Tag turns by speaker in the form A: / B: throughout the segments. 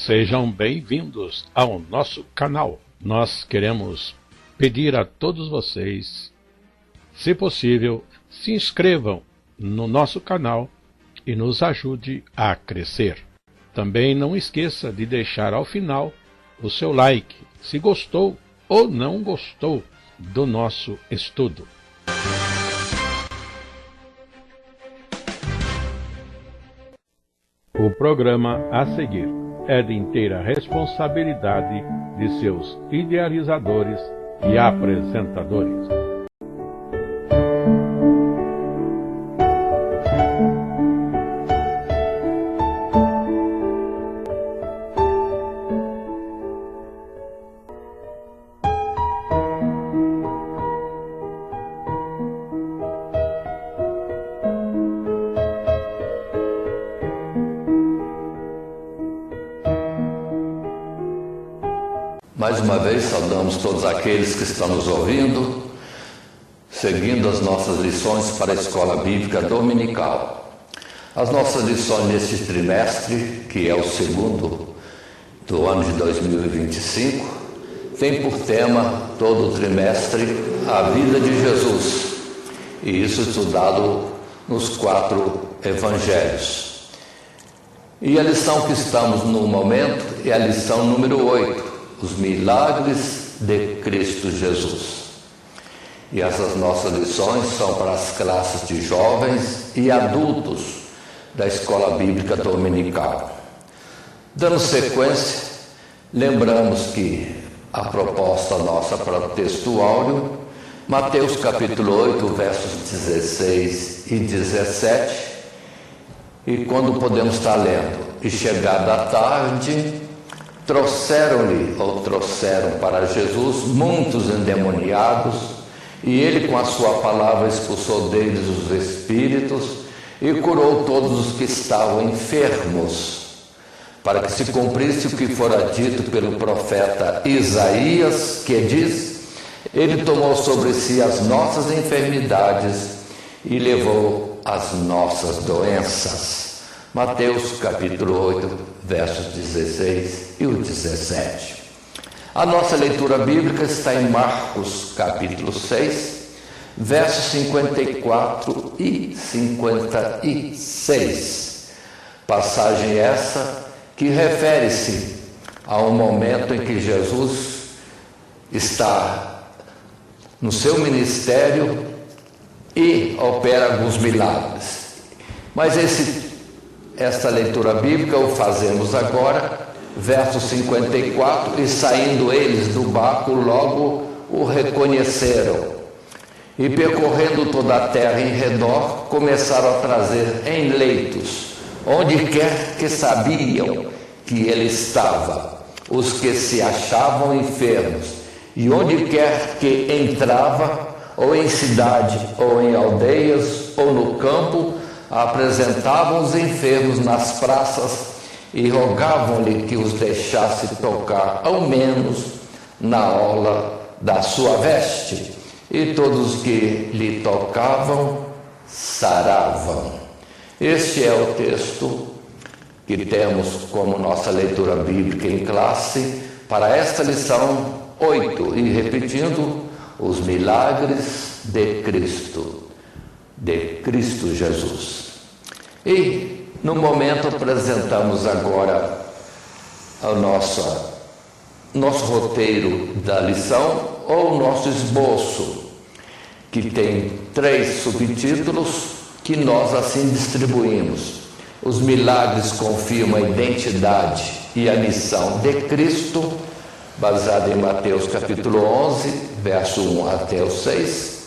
A: Sejam bem-vindos ao nosso canal. Nós queremos pedir a todos vocês, se possível, se inscrevam no nosso canal e nos ajude a crescer. Também não esqueça de deixar ao final o seu like, se gostou ou não gostou do nosso estudo. O programa a seguir é de inteira responsabilidade de seus idealizadores e apresentadores.
B: Mais uma vez, saudamos todos aqueles que estão nos ouvindo, seguindo as nossas lições para a Escola Bíblica Dominical. As nossas lições neste trimestre, que é o segundo do ano de 2025, tem por tema, todo o trimestre, a vida de Jesus. E isso estudado nos 4 evangelhos. E a lição que estamos no momento é a lição número 8. Os milagres de Cristo Jesus. E essas nossas lições são para as classes de jovens e adultos da Escola Bíblica Dominical. Dando sequência, lembramos que a proposta nossa para o texto áureo, Mateus capítulo 8, versos 16 e 17, e quando podemos estar lendo, e chegada a tarde, trouxeram para Jesus muitos endemoniados, e ele com a sua palavra expulsou deles os espíritos e curou todos os que estavam enfermos, para que se cumprisse o que fora dito pelo profeta Isaías, que diz: ele tomou sobre si as nossas enfermidades e levou as nossas doenças. Mateus capítulo 8, versos 16 e o 17. A nossa leitura bíblica está em Marcos capítulo 6, versos 54 e 56. Passagem essa que refere-se a um momento em que Jesus está no seu ministério e opera alguns milagres. Mas esta leitura bíblica o fazemos agora, verso 54, e saindo eles do barco, logo o reconheceram. E percorrendo toda a terra em redor, começaram a trazer em leitos, onde quer que sabiam que ele estava, os que se achavam enfermos, e onde quer que entrava, ou em cidade, ou em aldeias, ou no campo, apresentavam os enfermos nas praças e rogavam-lhe que os deixasse tocar, ao menos, na orla da sua veste. E todos os que lhe tocavam, saravam. Este é o texto que temos como nossa leitura bíblica em classe para esta lição 8. E repetindo, os milagres de Cristo Jesus. E no momento apresentamos agora o nosso roteiro da lição, ou o nosso esboço, que tem 3 subtítulos que nós assim distribuímos. Os milagres confirmam a identidade e a missão de Cristo, baseado em Mateus capítulo 11, verso 1 até o 6.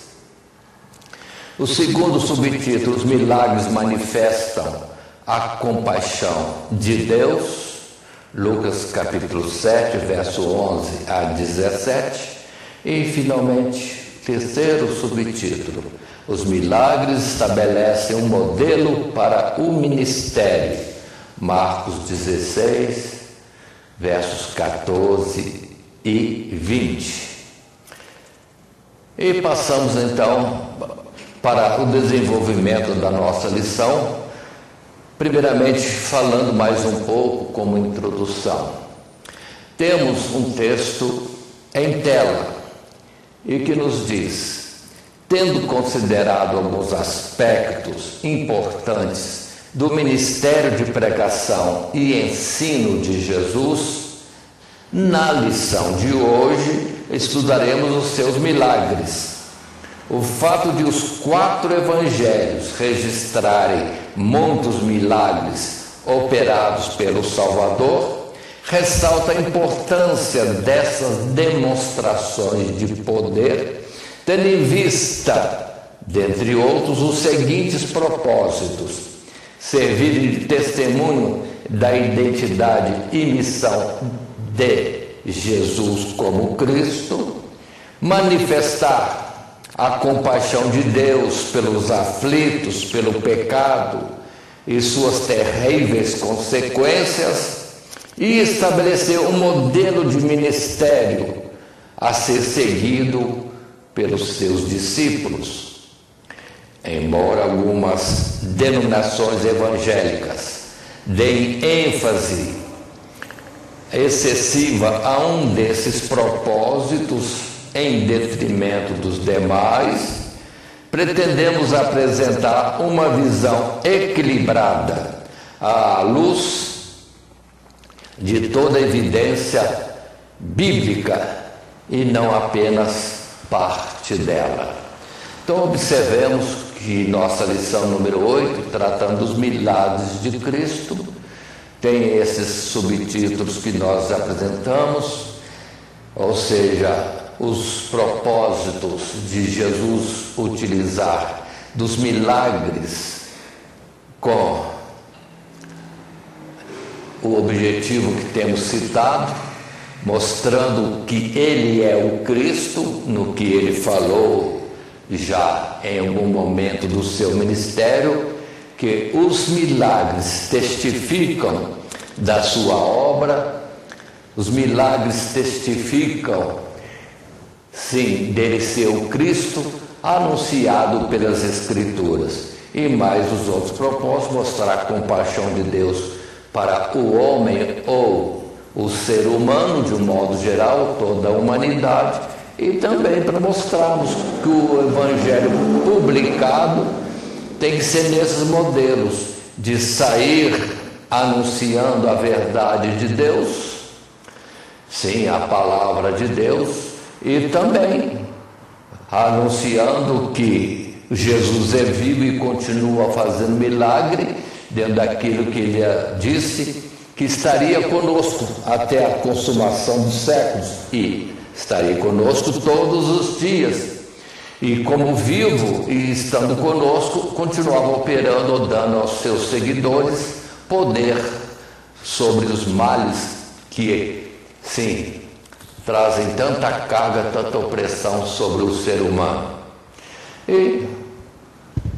B: O segundo subtítulo, os milagres manifestam a compaixão de Deus, Lucas capítulo 7, verso 11 a 17. E, finalmente, terceiro subtítulo, os milagres estabelecem um modelo para o ministério, Marcos 16, versos 14 e 20. E passamos então para o desenvolvimento da nossa lição, Primeiramente, falando mais um pouco como introdução. Temos um texto em tela e que nos diz: tendo considerado alguns aspectos importantes do ministério de pregação e ensino de Jesus, na lição de hoje estudaremos os seus milagres. O fato de os 4 evangelhos registrarem muitos milagres operados pelo Salvador ressalta a importância dessas demonstrações de poder, tendo em vista, dentre outros, os seguintes propósitos: servir de testemunho da identidade e missão de Jesus como Cristo, manifestar a compaixão de Deus pelos aflitos, pelo pecado e suas terríveis consequências, e estabelecer um modelo de ministério a ser seguido pelos seus discípulos. Embora algumas denominações evangélicas deem ênfase excessiva a um desses propósitos em detrimento dos demais, pretendemos apresentar uma visão equilibrada à luz de toda a evidência bíblica e não apenas parte dela. Então, observemos que nossa lição número 8, tratando dos milagres de Cristo, tem esses subtítulos que nós apresentamos, ou seja, os propósitos de Jesus utilizar dos milagres com o objetivo que temos citado, mostrando que ele é o Cristo, no que ele falou já em algum momento do seu ministério, que os milagres testificam da sua obra, os milagres testificam, sim, dele ser o Cristo anunciado pelas Escrituras. E mais os outros propósitos: mostrar a compaixão de Deus para o homem ou o ser humano, de um modo geral, toda a humanidade, e também para mostrarmos que o Evangelho publicado tem que ser nesses modelos de sair anunciando a verdade de Deus, sim, a palavra de Deus, e também anunciando que Jesus é vivo e continua fazendo milagre, dentro daquilo que ele disse, que estaria conosco até a consumação dos séculos, e estaria conosco todos os dias. E como vivo e estando conosco, continuava operando, dando aos seus seguidores poder sobre os males que, sim, trazem tanta carga, tanta opressão sobre o ser humano. E,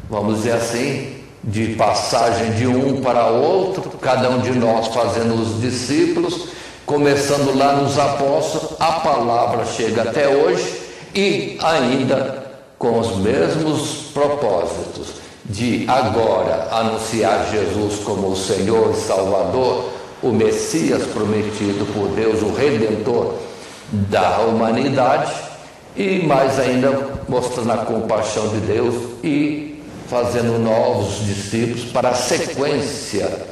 B: vamos dizer assim, de passagem de um para outro, cada um de nós fazendo os discípulos, começando lá nos apóstolos, a palavra chega até hoje e ainda com os mesmos propósitos de agora anunciar Jesus como o Senhor e Salvador, o Messias prometido por Deus, o Redentor da humanidade, e mais ainda mostrando a compaixão de Deus e fazendo novos discípulos para a sequência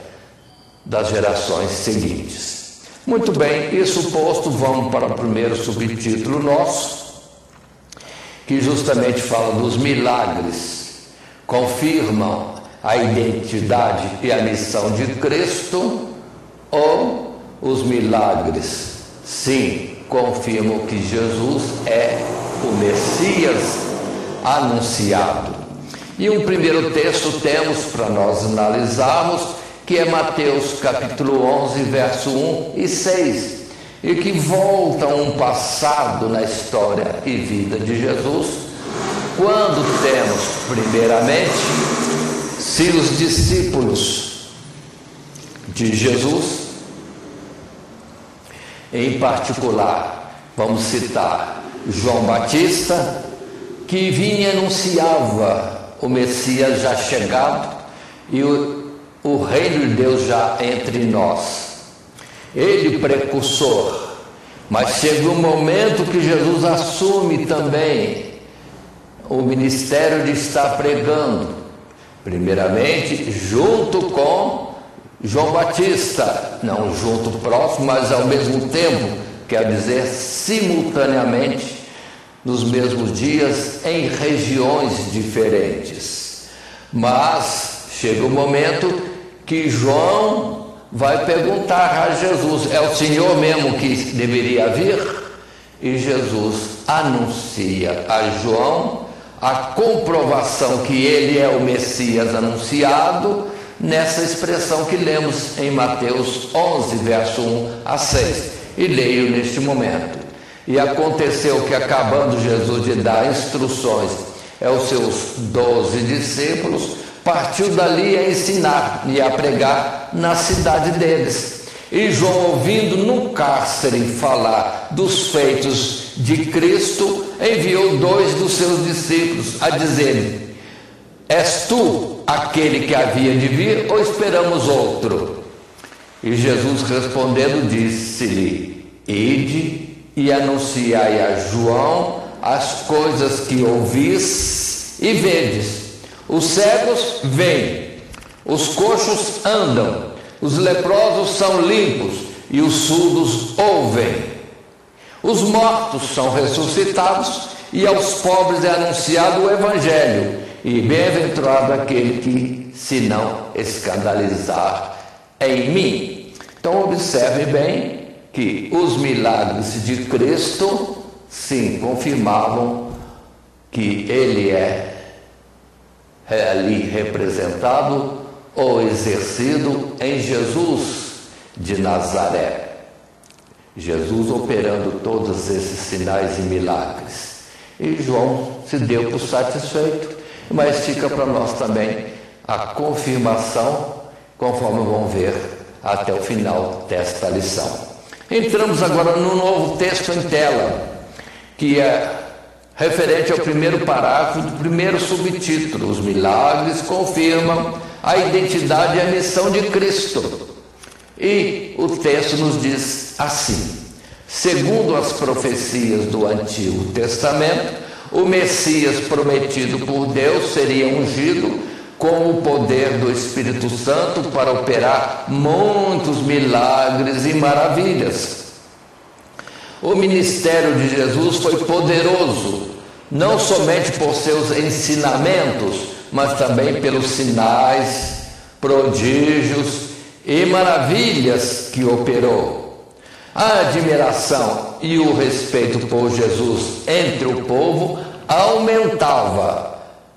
B: das gerações seguintes. Muito bem, isso posto, vamos para o primeiro subtítulo nosso, que justamente fala dos milagres, confirmam a identidade e a missão de Cristo, ou os milagres, sim, confirmam que Jesus é o Messias anunciado. E um primeiro texto temos para nós analisarmos, que é Mateus capítulo 11, verso 1 e 6, e que volta a um passado na história e vida de Jesus, quando temos, primeiramente, se os discípulos de Jesus, em particular, vamos citar João Batista, que vinha e anunciava o Messias já chegado, e o reino de Deus já entre nós. Ele precursor, mas chega um momento que Jesus assume também o ministério de estar pregando, primeiramente junto com João Batista, não junto próximo, mas ao mesmo tempo, quer dizer simultaneamente, nos mesmos dias, em regiões diferentes. Mas chega o momento que João vai perguntar a Jesus: é o Senhor mesmo que deveria vir? E Jesus anuncia a João a comprovação que ele é o Messias anunciado, nessa expressão que lemos em Mateus 11, verso 1 a 6. E leio neste momento: e aconteceu que, acabando Jesus de dar instruções aos seus 12 discípulos, partiu dali a ensinar e a pregar na cidade deles. E João, ouvindo no cárcere falar dos feitos de Cristo, enviou 2 dos seus discípulos a dizer-lhe: és tu aquele que havia de vir, ou esperamos outro? E Jesus respondendo disse-lhe: ide e anunciai a João as coisas que ouvis e vedes. Os cegos veem, os coxos andam, os leprosos são limpos e os surdos ouvem. Os mortos são ressuscitados e aos pobres é anunciado o Evangelho. E bem-aventurado aquele que se não escandalizar em mim. Então observe bem que os milagres de Cristo, sim, confirmavam que ele é ali representado ou exercido em Jesus de Nazaré. Jesus operando todos esses sinais e milagres. E João se deu por satisfeito, mas fica para nós também a confirmação, conforme vamos ver até o final desta lição. Entramos agora no novo texto em tela, que é referente ao primeiro parágrafo do primeiro subtítulo: os milagres confirmam a identidade e a missão de Cristo. E o texto nos diz assim: segundo as profecias do Antigo Testamento, o Messias prometido por Deus seria ungido com o poder do Espírito Santo para operar muitos milagres e maravilhas. O ministério de Jesus foi poderoso, não somente por seus ensinamentos, mas também pelos sinais, prodígios e maravilhas que operou. A admiração e o respeito por Jesus entre o povo aumentava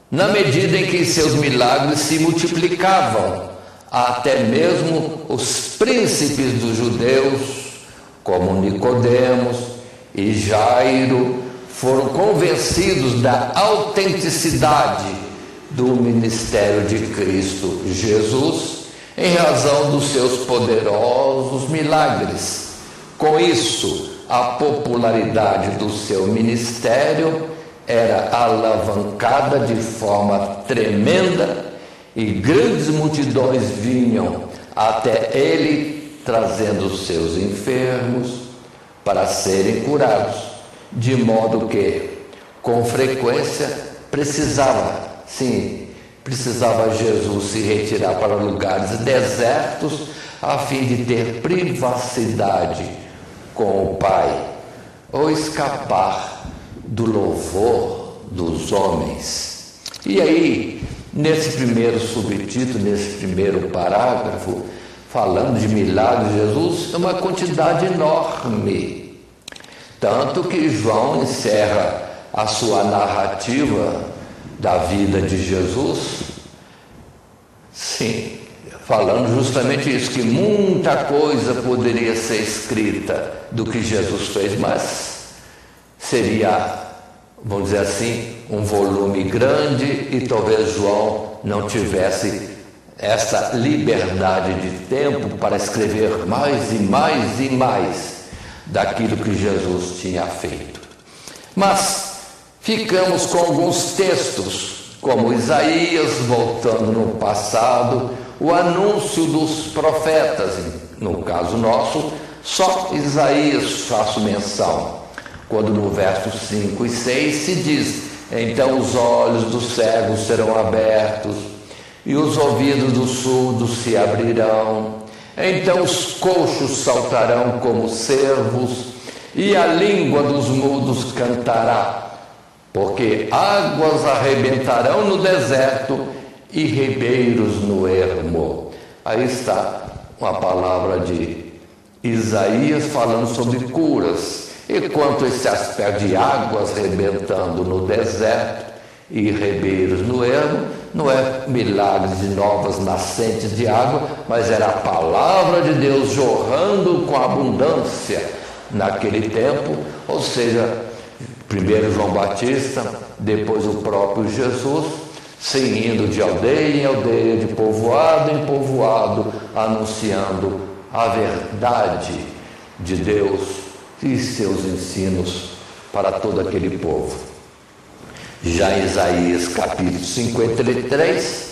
B: na medida em que seus milagres se multiplicavam. Até mesmo os príncipes dos judeus, como Nicodemos e Jairo, foram convencidos da autenticidade do ministério de Cristo Jesus em razão dos seus poderosos milagres. Com isso, a popularidade do seu ministério era alavancada de forma tremenda e grandes multidões vinham até ele trazendo os seus enfermos para serem curados, de modo que, com frequência, precisava Jesus se retirar para lugares desertos a fim de ter privacidade com o Pai, ou escapar do louvor dos homens. E aí, nesse primeiro subtítulo, nesse primeiro parágrafo, falando de milagres de Jesus, é uma quantidade enorme. Tanto que João encerra a sua narrativa da vida de Jesus, sim, falando justamente isso, que muita coisa poderia ser escrita do que Jesus fez, mas seria, vamos dizer assim, um volume grande e talvez João não tivesse essa liberdade de tempo para escrever mais e mais e mais daquilo que Jesus tinha feito. Mas ficamos com alguns textos, como Isaías, voltando no passado, o anúncio dos profetas. No caso nosso, só Isaías faço menção, quando no verso 5 e 6 se diz: então os olhos dos cegos serão abertos e os ouvidos dos surdos se abrirão, então os coxos saltarão como cervos e a língua dos mudos cantará, porque águas arrebentarão no deserto e ribeiros no ermo. Aí está uma palavra de Isaías falando sobre curas. E quanto a esse aspecto de águas rebentando no deserto e ribeiros no ermo, não é milagres de novas nascentes de água, mas era a palavra de Deus jorrando com abundância naquele tempo, ou seja, primeiro João Batista, depois o próprio Jesus, indo de aldeia em aldeia, de povoado em povoado, anunciando a verdade de Deus e seus ensinos para todo aquele povo. Já em Isaías capítulo 53,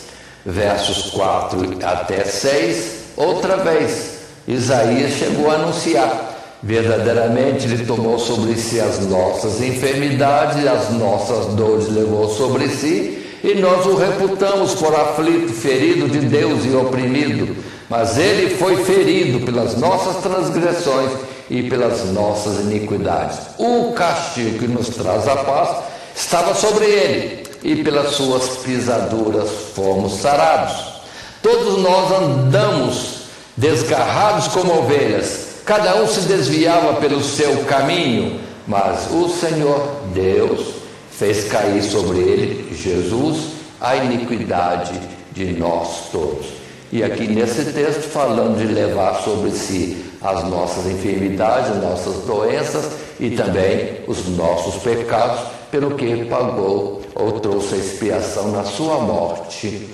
B: versos 4 até 6, outra vez Isaías chegou a anunciar: verdadeiramente Ele tomou sobre si as nossas enfermidades, as nossas dores levou sobre si, e nós o reputamos por aflito, ferido de Deus e oprimido. Mas Ele foi ferido pelas nossas transgressões e pelas nossas iniquidades. O castigo que nos traz a paz estava sobre Ele, e pelas suas pisaduras fomos sarados. Todos nós andamos desgarrados como ovelhas, cada um se desviava pelo seu caminho, mas o Senhor Deus fez cair sobre Ele, Jesus, a iniquidade de nós todos. E aqui nesse texto, falando de levar sobre si as nossas enfermidades, as nossas doenças e também os nossos pecados, pelo que pagou ou trouxe a expiação na sua morte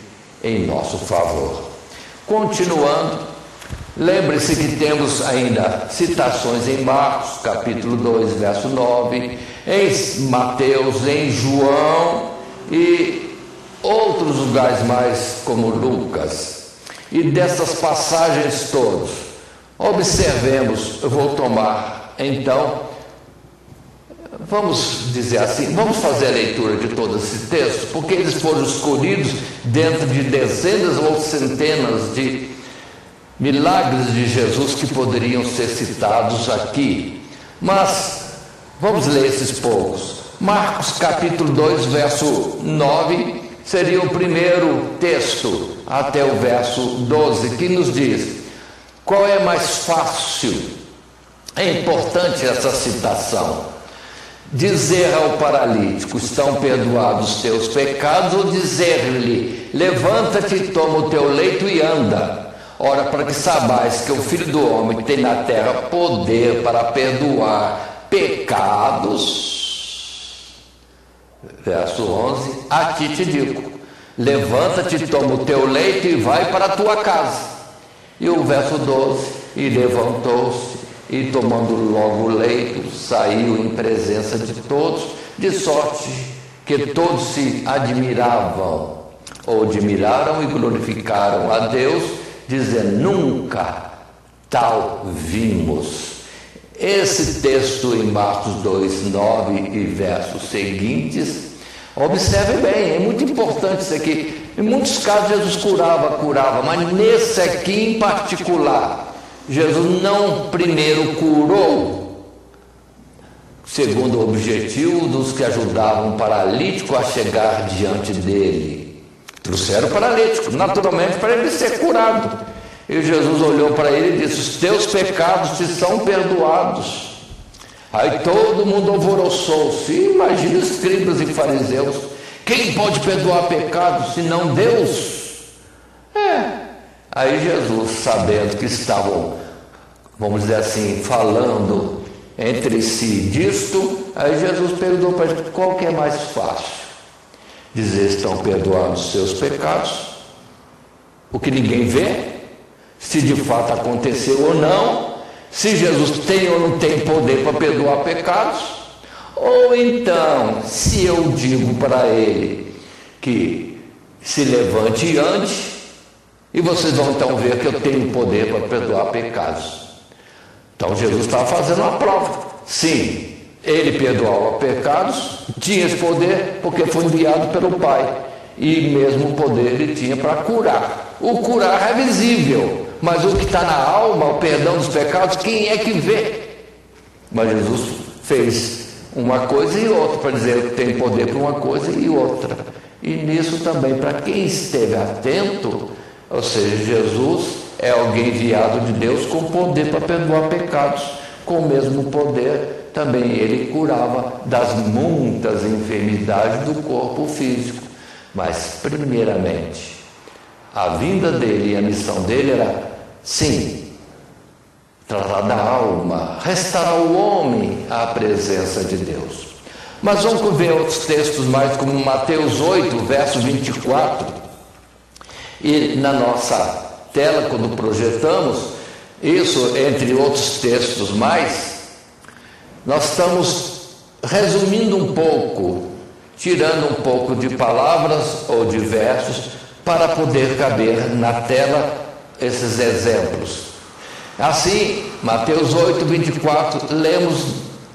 B: em nosso favor. Continuando, lembre-se que temos ainda citações em Marcos, capítulo 2, verso 9, em Mateus, em João e outros lugares mais, como Lucas. E dessas passagens todas, observemos, eu vou tomar então, vamos dizer assim, vamos fazer a leitura de todo esse texto, porque eles foram escolhidos dentro de dezenas ou centenas de milagres de Jesus que poderiam ser citados aqui. Mas vamos ler esses poucos. Marcos capítulo 2, verso 9, seria o primeiro texto, até o verso 12, que nos diz: qual é mais fácil? É importante essa citação. Dizer ao paralítico: estão perdoados os teus pecados, ou dizer-lhe: levanta-te, toma o teu leito e anda. Ora, para que saibais que o Filho do Homem tem na terra poder para perdoar pecados. Verso 11: a ti te digo, levanta-te, toma o teu leito e vai para a tua casa. E o verso 12: e levantou-se, e tomando logo o leito, saiu em presença de todos, de sorte que todos se admiraram e glorificaram a Deus, dizendo: nunca tal vimos. Esse texto em Marcos 2, 9 e versos seguintes, observe bem, é muito importante isso aqui. Em muitos casos Jesus curava, mas nesse aqui em particular, Jesus não primeiro curou, segundo o objetivo dos que ajudavam o paralítico a chegar diante dele. Trouxeram o paralítico, naturalmente, para ele ser curado. E Jesus olhou para ele e disse: os teus pecados te são perdoados. Aí todo mundo alvoroçou-se. Imagina os escribas e fariseus: quem pode perdoar pecados senão Deus? Aí Jesus, sabendo que estavam, vamos dizer assim, falando entre si disto, aí Jesus perguntou para ele: qual que é mais fácil? Dizer: estão perdoados os seus pecados, o que ninguém vê, se de fato aconteceu ou não, se Jesus tem ou não tem poder para perdoar pecados, ou então, se eu digo para ele que se levante e ande, e vocês vão então ver que eu tenho poder para perdoar pecados. Então Jesus estava fazendo uma prova. Sim, ele perdoava pecados, tinha esse poder porque foi enviado pelo Pai. E mesmo o poder ele tinha para curar. O curar é visível, mas o que está na alma, o perdão dos pecados, quem é que vê? Mas Jesus fez uma coisa e outra, para dizer que tem poder para uma coisa e outra. E nisso também, para quem esteve atento, ou seja, Jesus é alguém enviado de Deus com poder para perdoar pecados. Com o mesmo poder, também ele curava das muitas enfermidades do corpo físico. Mas, primeiramente, a vinda dele e a missão dele era, sim, tratar da alma, restaurar o homem à presença de Deus. Mas vamos ver outros textos mais, como Mateus 8, verso 24. E na nossa tela, quando projetamos, isso, entre outros textos mais, nós estamos resumindo um pouco, tirando um pouco de palavras ou de versos, para poder caber na tela esses exemplos. Assim, Mateus 8, 24, lemos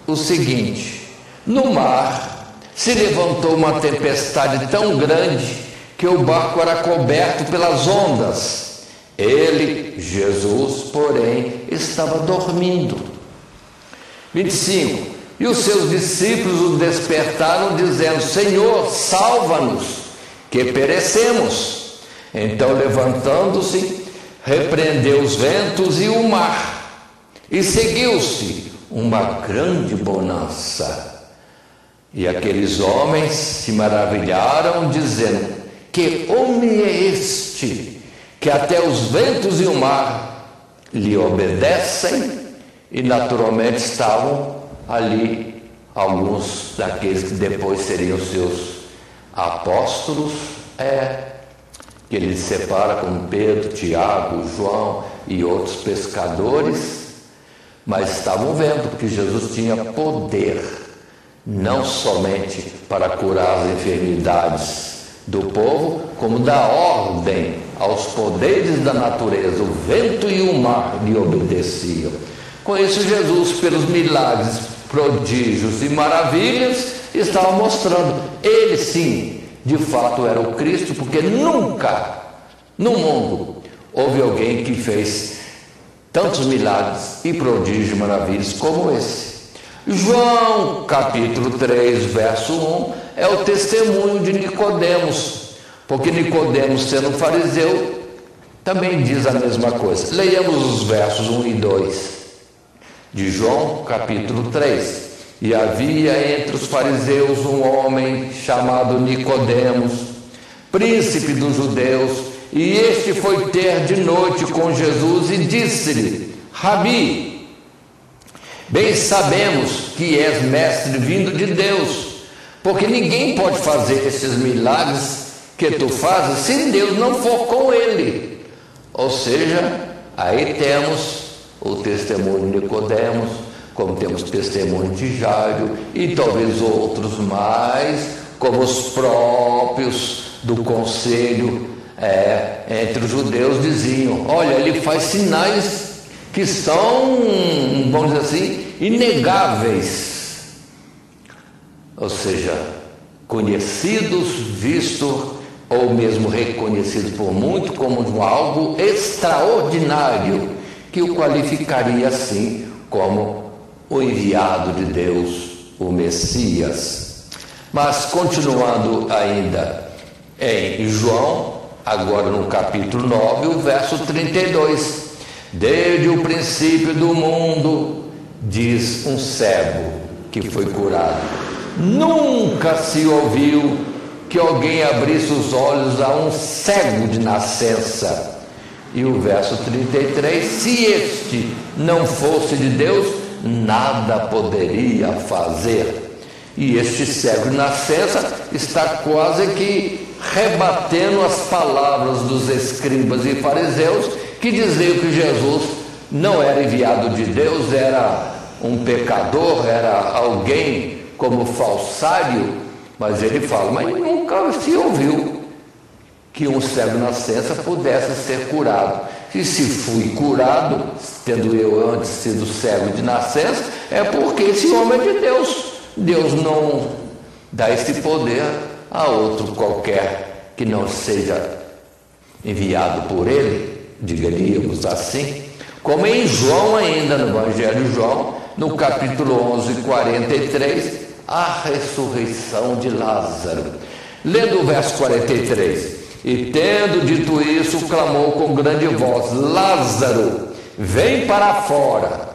B: o seguinte: no mar se levantou uma tempestade tão grande que o barco era coberto pelas ondas. Ele, Jesus, porém, estava dormindo. 25. E os seus discípulos o despertaram, dizendo: Senhor, salva-nos, que perecemos. Então, levantando-se, repreendeu os ventos e o mar, e seguiu-se uma grande bonança. E aqueles homens se maravilharam, dizendo: que homem é este, que até os ventos e o mar lhe obedecem? E naturalmente estavam ali alguns daqueles que depois seriam seus apóstolos, que ele separa como Pedro, Tiago, João e outros pescadores, mas estavam vendo que Jesus tinha poder, não somente para curar as enfermidades do povo, como dar ordem aos poderes da natureza. O vento e o mar lhe obedeciam. Com isso, Jesus, pelos milagres, prodígios e maravilhas, estava mostrando, ele sim, de fato era o Cristo, porque nunca no mundo houve alguém que fez tantos milagres e prodígios e maravilhas como esse. João capítulo 3, verso 1, é o testemunho de Nicodemos, porque Nicodemos, sendo fariseu, também diz a mesma coisa. Leiamos os versos 1 e 2 de João capítulo 3. E havia entre os fariseus um homem chamado Nicodemos, príncipe dos judeus, e este foi ter de noite com Jesus e disse-lhe: Rabi, bem sabemos que és mestre vindo de Deus, porque ninguém pode fazer esses milagres que tu fazes se Deus não for com ele. Ou seja, aí temos o testemunho de Nicodemos, como temos testemunho de Jairo e talvez outros mais, como os próprios do conselho entre os judeus diziam: olha, ele faz sinais que são, vamos dizer assim, inegáveis, ou seja, conhecidos, vistos ou mesmo reconhecidos por muito como algo extraordinário, que o qualificaria assim como o enviado de Deus, o Messias. Mas continuando ainda em João, agora no capítulo 9, o verso 32, desde o princípio do mundo, diz um cego que foi curado, nunca se ouviu que alguém abrisse os olhos a um cego de nascença. E o verso 33, se este não fosse de Deus, nada poderia fazer. E este cego de nascença está quase que rebatendo as palavras dos escribas e fariseus, que diziam que Jesus não era enviado de Deus, era um pecador, era alguém como falsário. Mas ele fala: mas nunca se ouviu que um cego de nascença pudesse ser curado. E se fui curado, tendo eu antes sido cego de nascença, é porque esse homem é de Deus. Deus não dá esse poder a outro qualquer que não seja enviado por ele, diríamos assim. Como em João ainda, no Evangelho de João, no capítulo 11, 43, a ressurreição de Lázaro. Lendo o verso 43, e tendo dito isso, clamou com grande voz, Lázaro, vem para fora.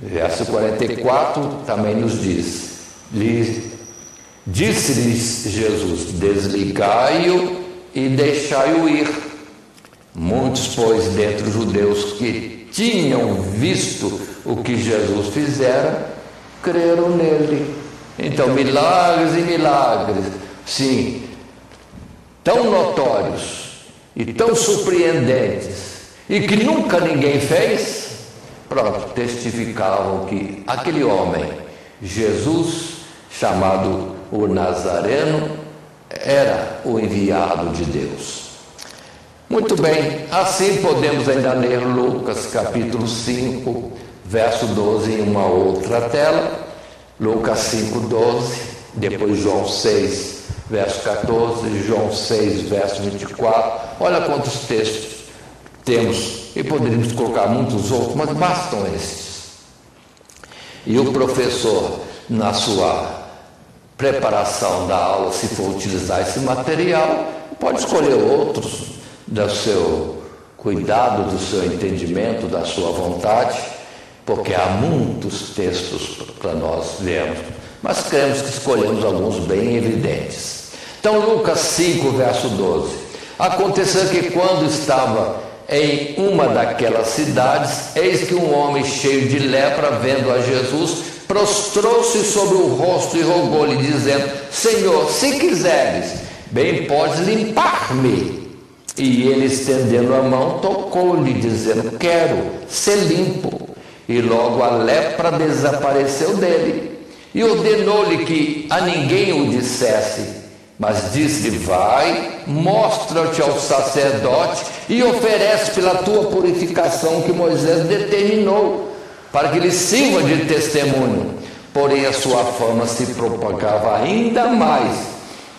B: Verso 44 também nos diz, disse-lhes Jesus, desligai-o e deixai-o ir. Muitos, pois, dentre os judeus que tinham visto o que Jesus fizera, creram nele. Então, milagres e milagres, sim, tão notórios e tão surpreendentes, e que nunca ninguém fez, pronto, testificavam que aquele homem, Jesus, chamado o Nazareno, era o enviado de Deus. Muito bem, assim podemos ainda ler Lucas capítulo 5, verso 12 em uma outra tela, Lucas 5, 12, depois João 6, verso 14, João 6, verso 24, olha quantos textos temos, e poderíamos colocar muitos outros, mas bastam estes. E o professor, na sua preparação da aula, se for utilizar esse material, pode escolher outros, do seu cuidado, do seu entendimento, da sua vontade, porque há muitos textos para nós vermos, mas cremos que escolhemos alguns bem evidentes. Então, Lucas 5, verso 12. Aconteceu que quando estava em uma daquelas cidades, eis que um homem cheio de lepra, vendo a Jesus, prostrou-se sobre o rosto e rogou-lhe, dizendo, Senhor, se quiseres, bem podes limpar-me. E ele, estendendo a mão, tocou-lhe, dizendo, quero ser limpo. E logo a lepra desapareceu dele. E ordenou-lhe que a ninguém o dissesse, mas disse-lhe, vai, mostra-te ao sacerdote e oferece pela tua purificação que Moisés determinou, para que lhe sirva de testemunho. Porém a sua fama se propagava ainda mais,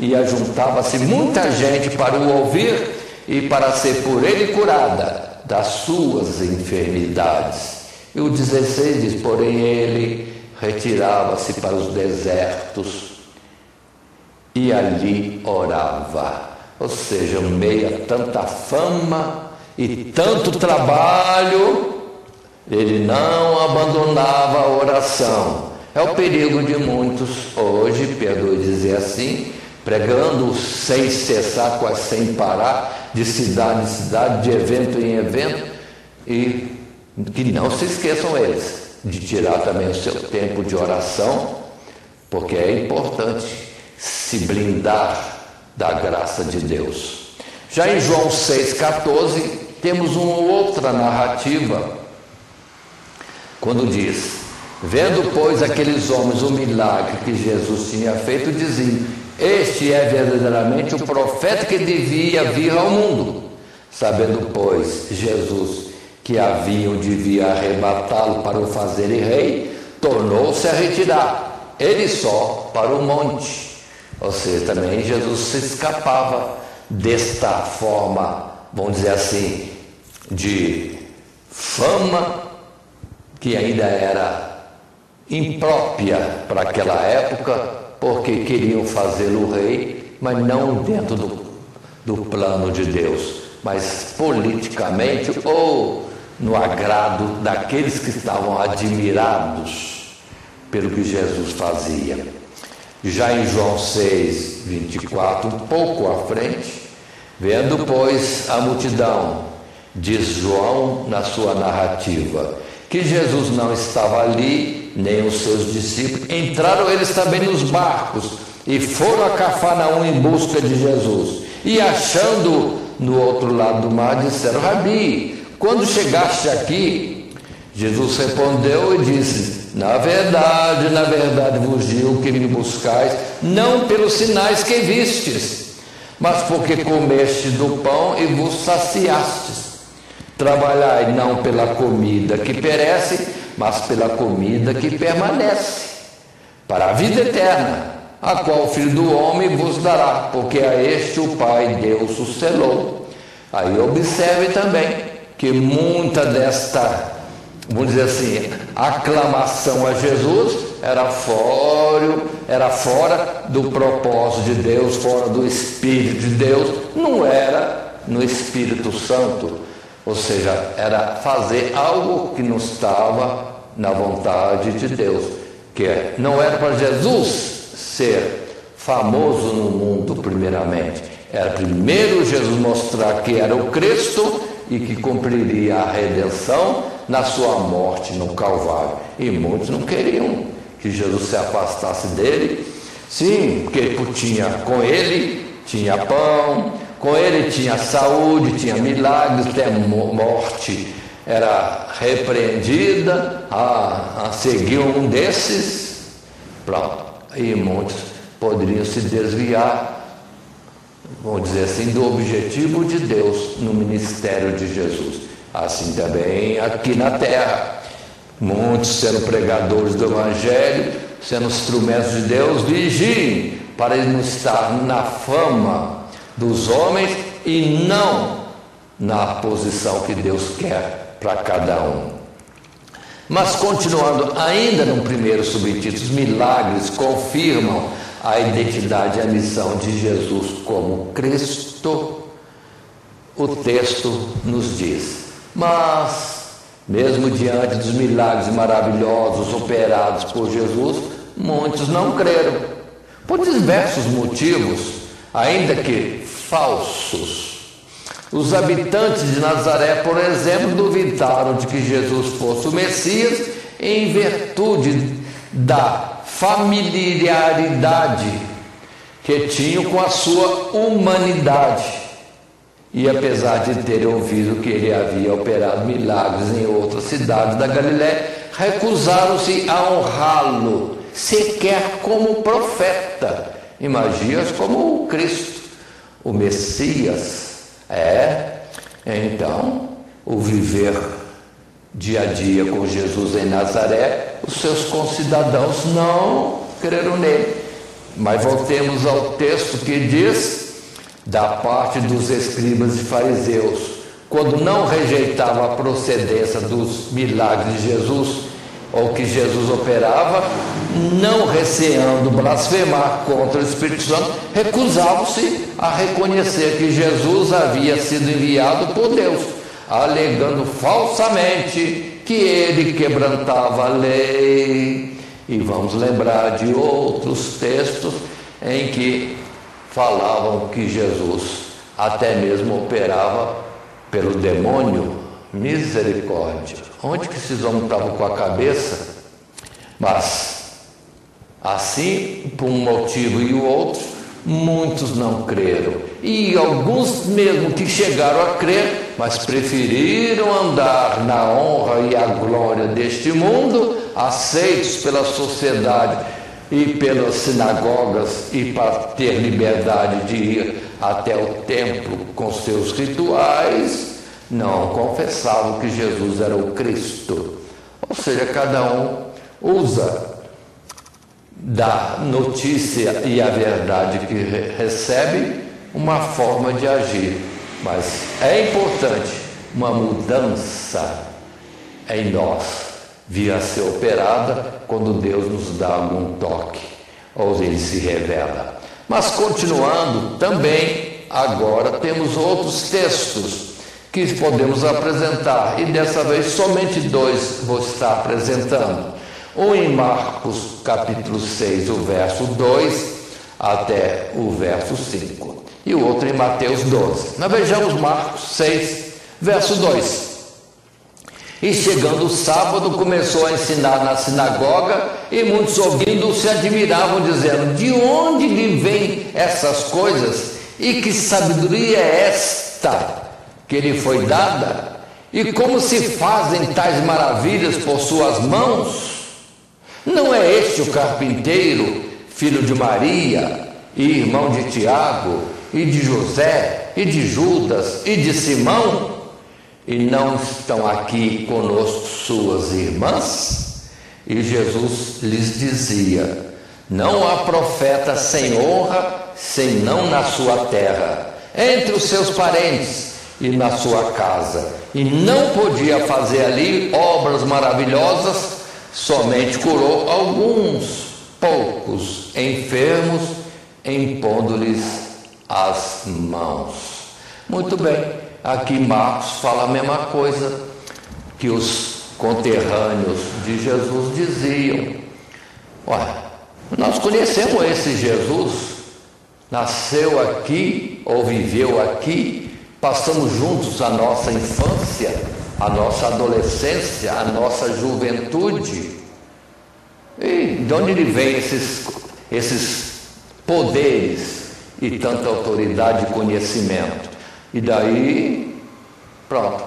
B: e ajuntava-se muita gente para o ouvir e para ser por ele curada das suas enfermidades. E o 16 diz, porém ele retirava-se para os desertos e ali orava. Ou seja, no meio a tanta fama e tanto trabalho, ele não abandonava a oração. É o perigo de muitos hoje, perdoe dizer assim, pregando sem cessar, quase sem parar, de cidade em cidade, de evento em evento, e que não se esqueçam eles de tirar também o seu tempo de oração, porque é importante se blindar da graça de Deus. Já em João 6,14, temos uma outra narrativa, quando diz, vendo, pois, aqueles homens o milagre que Jesus tinha feito, diziam, este é verdadeiramente o profeta que devia vir ao mundo. Sabendo, pois, Jesus que haviam de vir arrebatá-lo para o fazerem rei, tornou-se a retirar, ele só, para o monte. Ou seja, também Jesus se escapava desta forma, vamos dizer assim, de fama que ainda era imprópria para aquela época, porque queriam fazê-lo rei, mas não dentro do plano de Deus, mas politicamente ou no agrado daqueles que estavam admirados pelo que Jesus fazia. Já em João 6, 24, um pouco à frente, vendo, pois, a multidão, diz João na sua narrativa, que Jesus não estava ali, nem os seus discípulos, entraram eles também nos barcos e foram a Cafarnaum em busca de Jesus. E achando no outro lado do mar, disseram, Rabi, quando chegaste aqui? Jesus respondeu e disse, na verdade vos digo que me buscais, não pelos sinais que vistes, mas porque comeste do pão e vos saciastes. Trabalhai não pela comida que perece, mas pela comida que permanece, para a vida eterna, a qual o Filho do Homem vos dará, porque a este o Pai Deus o selou. Aí observe também que muita desta, vamos dizer assim, aclamação a Jesus era fora do propósito de Deus, fora do Espírito de Deus, não era no Espírito Santo, ou seja, era fazer algo que não estava na vontade de Deus, que não era para Jesus ser famoso no mundo primeiramente, era primeiro Jesus mostrar que era o Cristo e que cumpriria a redenção na sua morte no Calvário, e muitos não queriam que Jesus se afastasse dele. Sim, porque com ele tinha pão, com ele tinha saúde, tinha milagres, até morte era repreendida, a seguir um desses, pronto, e muitos poderiam se desviar, vamos dizer assim, do objetivo de Deus no ministério de Jesus. Assim também aqui na terra, muitos sendo pregadores do Evangelho, sendo instrumentos de Deus, vigiem para ele não estar na fama dos homens e não na posição que Deus quer para cada um. Mas continuando ainda no primeiro subtítulo, os milagres confirmam a identidade e a missão de Jesus como Cristo. O texto nos diz: mas mesmo diante dos milagres maravilhosos operados por Jesus, muitos não creram, por diversos motivos, ainda que falsos. Os habitantes de Nazaré, por exemplo, duvidaram de que Jesus fosse o Messias em virtude da familiaridade que tinham com a sua humanidade. E apesar de terem ouvido que ele havia operado milagres em outras cidades da Galiléia, recusaram-se a honrá-lo, sequer como profeta, imaginas como o Cristo, o Messias. Então, o viver dia a dia com Jesus em Nazaré, os seus concidadãos não creram nele. Mas voltemos ao texto que diz: da parte dos escribas e fariseus, quando não rejeitavam a procedência dos milagres de Jesus, ou que Jesus operava, não receando blasfemar contra o Espírito Santo, recusavam-se a reconhecer que Jesus havia sido enviado por Deus, alegando falsamente que ele quebrantava a lei. E vamos lembrar de outros textos em que falavam que Jesus até mesmo operava pelo demônio. Misericórdia! Onde que esses homens estavam com a cabeça? Mas, assim, por um motivo e o outro, muitos não creram. E alguns mesmo que chegaram a crer, mas preferiram andar na honra e a glória deste mundo, aceitos pela sociedade e pelas sinagogas, e para ter liberdade de ir até o templo com seus rituais, não confessavam que Jesus era o Cristo. Ou seja, cada um usa da notícia e a verdade que recebe uma forma de agir. Mas é importante uma mudança em nós vir a ser operada quando Deus nos dá algum toque, ou ele se revela. Mas continuando, também agora temos outros textos que podemos apresentar, e dessa vez somente dois vou estar apresentando. Um em Marcos capítulo 6, o verso 2 até o verso 5, e o outro em Mateus 12. Nós vejamos Marcos 6, verso 2. E chegando o sábado, começou a ensinar na sinagoga, e muitos ouvindo se admiravam, dizendo: de onde lhe vêm essas coisas? E que sabedoria é esta que lhe foi dada? E como se fazem tais maravilhas por suas mãos? Não é este o carpinteiro, filho de Maria, e irmão de Tiago, e de José, e de Judas, e de Simão? E não estão aqui conosco suas irmãs? E Jesus lhes dizia: não há profeta sem honra, senão na sua terra, entre os seus parentes e na sua casa. E não podia fazer ali obras maravilhosas, somente curou alguns poucos enfermos, impondo-lhes as mãos. Muito bem, aqui Marcos fala a mesma coisa que os conterrâneos de Jesus diziam. Olha, nós conhecemos esse Jesus, nasceu aqui ou viveu aqui, passamos juntos a nossa infância, a nossa adolescência, a nossa juventude. E de onde ele vem esses poderes e tanta autoridade e conhecimento? E daí, pronto,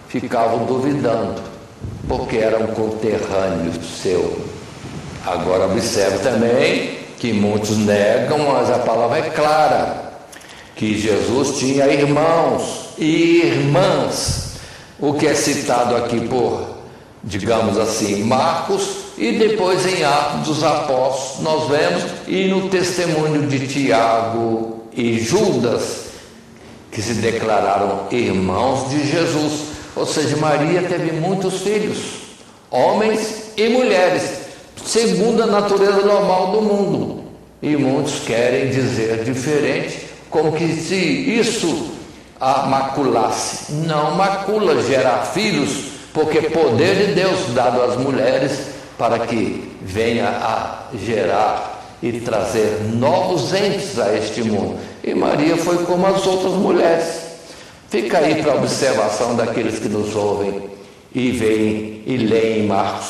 B: ficavam duvidando, porque era um conterrâneo seu. Agora observe também que muitos negam, mas a palavra é clara, que Jesus tinha irmãos e irmãs, o que é citado aqui por, digamos assim, Marcos, e depois em Atos dos Apóstolos nós vemos, e no testemunho de Tiago e Judas, que se declararam irmãos de Jesus. Ou seja, Maria teve muitos filhos, homens e mulheres, segundo a natureza normal do mundo. E muitos querem dizer diferente, como que se isso a maculasse. Não macula gerar filhos, porque poder de Deus dado às mulheres para que venha a gerar e trazer novos entes a este mundo. E Maria foi como as outras mulheres. Fica aí para observação daqueles que nos ouvem e veem e leem Marcos,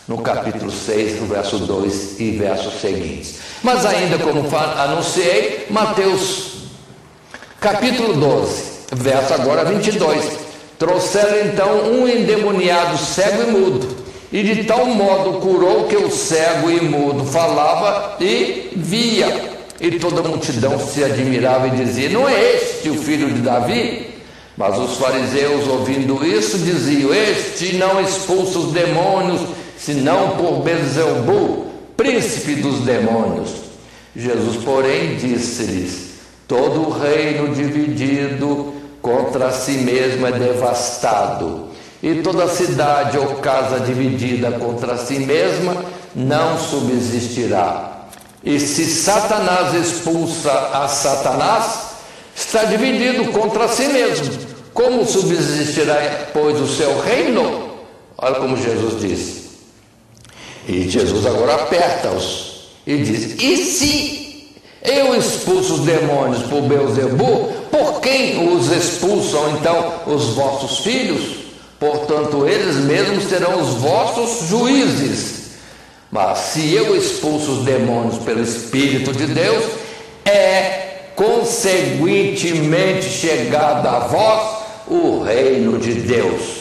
B: no capítulo 6, no verso 2 e versos seguintes. Mas ainda como anunciei, Mateus, capítulo 12, verso agora 22. Trouxeram então um endemoniado cego e mudo, e de tal modo curou que o cego e mudo falava e via. E toda a multidão se admirava e dizia: não é este o filho de Davi? Mas os fariseus, ouvindo isso, diziam: este não expulsa os demônios, senão por Beelzebul, príncipe dos demônios. Jesus, porém, disse-lhes: todo o reino dividido contra si mesmo é devastado, e toda cidade ou casa dividida contra si mesma não subsistirá. E se Satanás expulsa a Satanás, está dividido contra si mesmo. Como subsistirá, pois, o seu reino? Olha como Jesus disse. E Jesus agora aperta-os e diz: e se eu expulso os demônios por Beelzebul, por quem os expulsam então os vossos filhos? Portanto, eles mesmos serão os vossos juízes. Mas se eu expulso os demônios pelo Espírito de Deus, é conseguintemente chegado a vós o reino de Deus.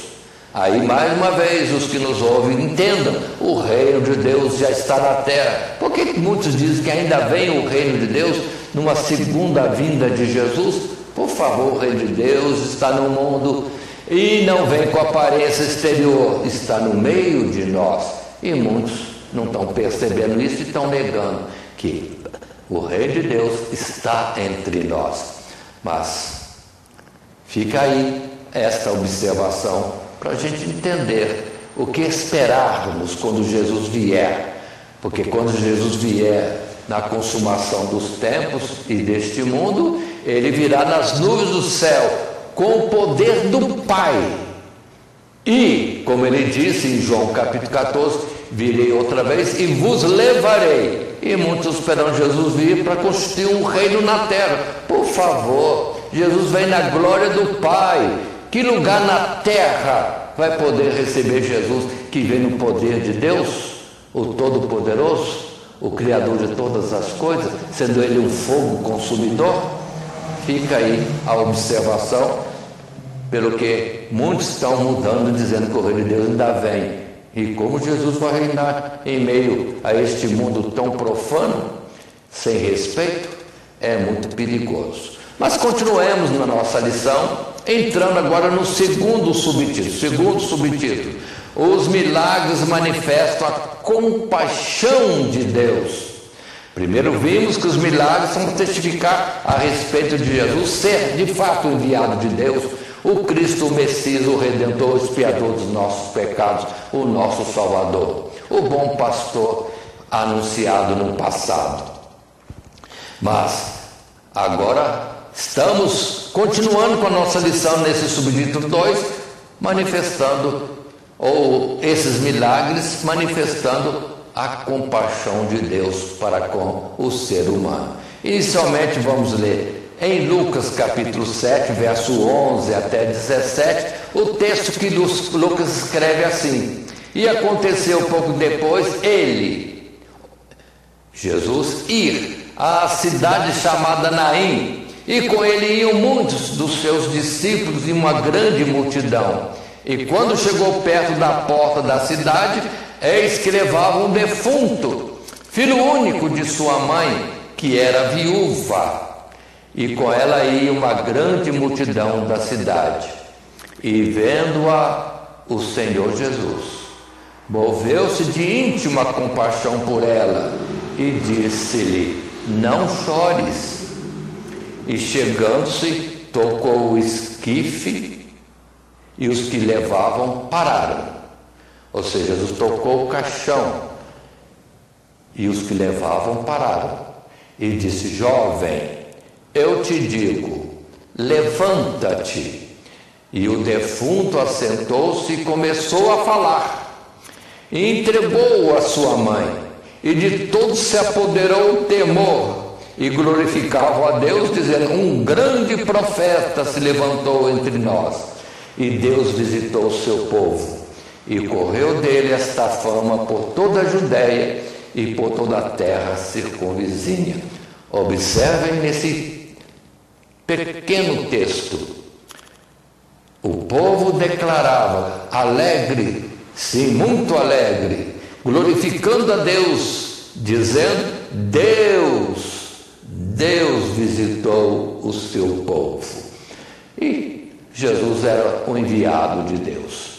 B: Aí, mais uma vez, os que nos ouvem entendam: o reino de Deus já está na terra. Por que muitos dizem que ainda vem o reino de Deus numa segunda vinda de Jesus? Por favor, o reino de Deus está no mundo e não vem com aparência exterior, está no meio de nós. E muitos não estão percebendo isso e estão negando que o reino de Deus está entre nós. Mas fica aí esta observação para a gente entender o que esperarmos quando Jesus vier. Porque quando Jesus vier na consumação dos tempos e deste mundo, ele virá nas nuvens do céu com o poder do Pai. E, como ele disse em João capítulo 14, virei outra vez e vos levarei. E muitos esperam Jesus vir para constituir um reino na terra. Por favor, Jesus vem na glória do Pai. Que lugar na terra vai poder receber Jesus que vem no poder de Deus, o Todo-Poderoso, o Criador de todas as coisas, sendo Ele um fogo consumidor? Fica aí a observação, pelo que muitos estão mudando, dizendo que o reino de Deus ainda vem. E como Jesus vai reinar em meio a este mundo tão profano, sem respeito, é muito perigoso. Mas continuemos na nossa lição, entrando agora no segundo subtítulo. Os milagres manifestam a compaixão de Deus. Primeiro vimos que os milagres são testificar a respeito de Jesus ser de fato enviado de Deus, o Cristo, o Messias, o Redentor, o expiador dos nossos pecados, o nosso Salvador, o bom pastor anunciado no passado. Mas agora estamos continuando com a nossa lição nesse subtítulo 2, manifestando, ou esses milagres manifestando a compaixão de Deus para com o ser humano. Inicialmente vamos ler em Lucas capítulo 7, verso 11 até 17, o texto que Lucas escreve assim: E aconteceu pouco depois Jesus, ir à cidade chamada Naim, e com ele iam muitos dos seus discípulos e uma grande multidão. E quando chegou perto da porta da cidade, eis que levava um defunto, filho único de sua mãe, que era viúva. E com ela ia uma grande multidão da cidade. E vendo-a, o Senhor Jesus moveu-se de íntima compaixão por ela e disse-lhe: Não chores. E chegando-se, tocou o esquife, e os que levavam pararam. Ou seja, Jesus tocou o caixão, e os que levavam pararam. E disse: Jovem, eu te digo, levanta-te. E o defunto assentou-se e começou a falar. E entregou-o a sua mãe. E de todos se apoderou o temor. E glorificavam a Deus, dizendo: Um grande profeta se levantou entre nós. E Deus visitou o seu povo. E correu dele esta fama por toda a Judéia e por toda a terra circunvizinha. Observem nesse pequeno texto. O povo declarava, alegre, sim, muito alegre, glorificando a Deus, dizendo: Deus visitou o seu povo. E Jesus era o enviado de Deus.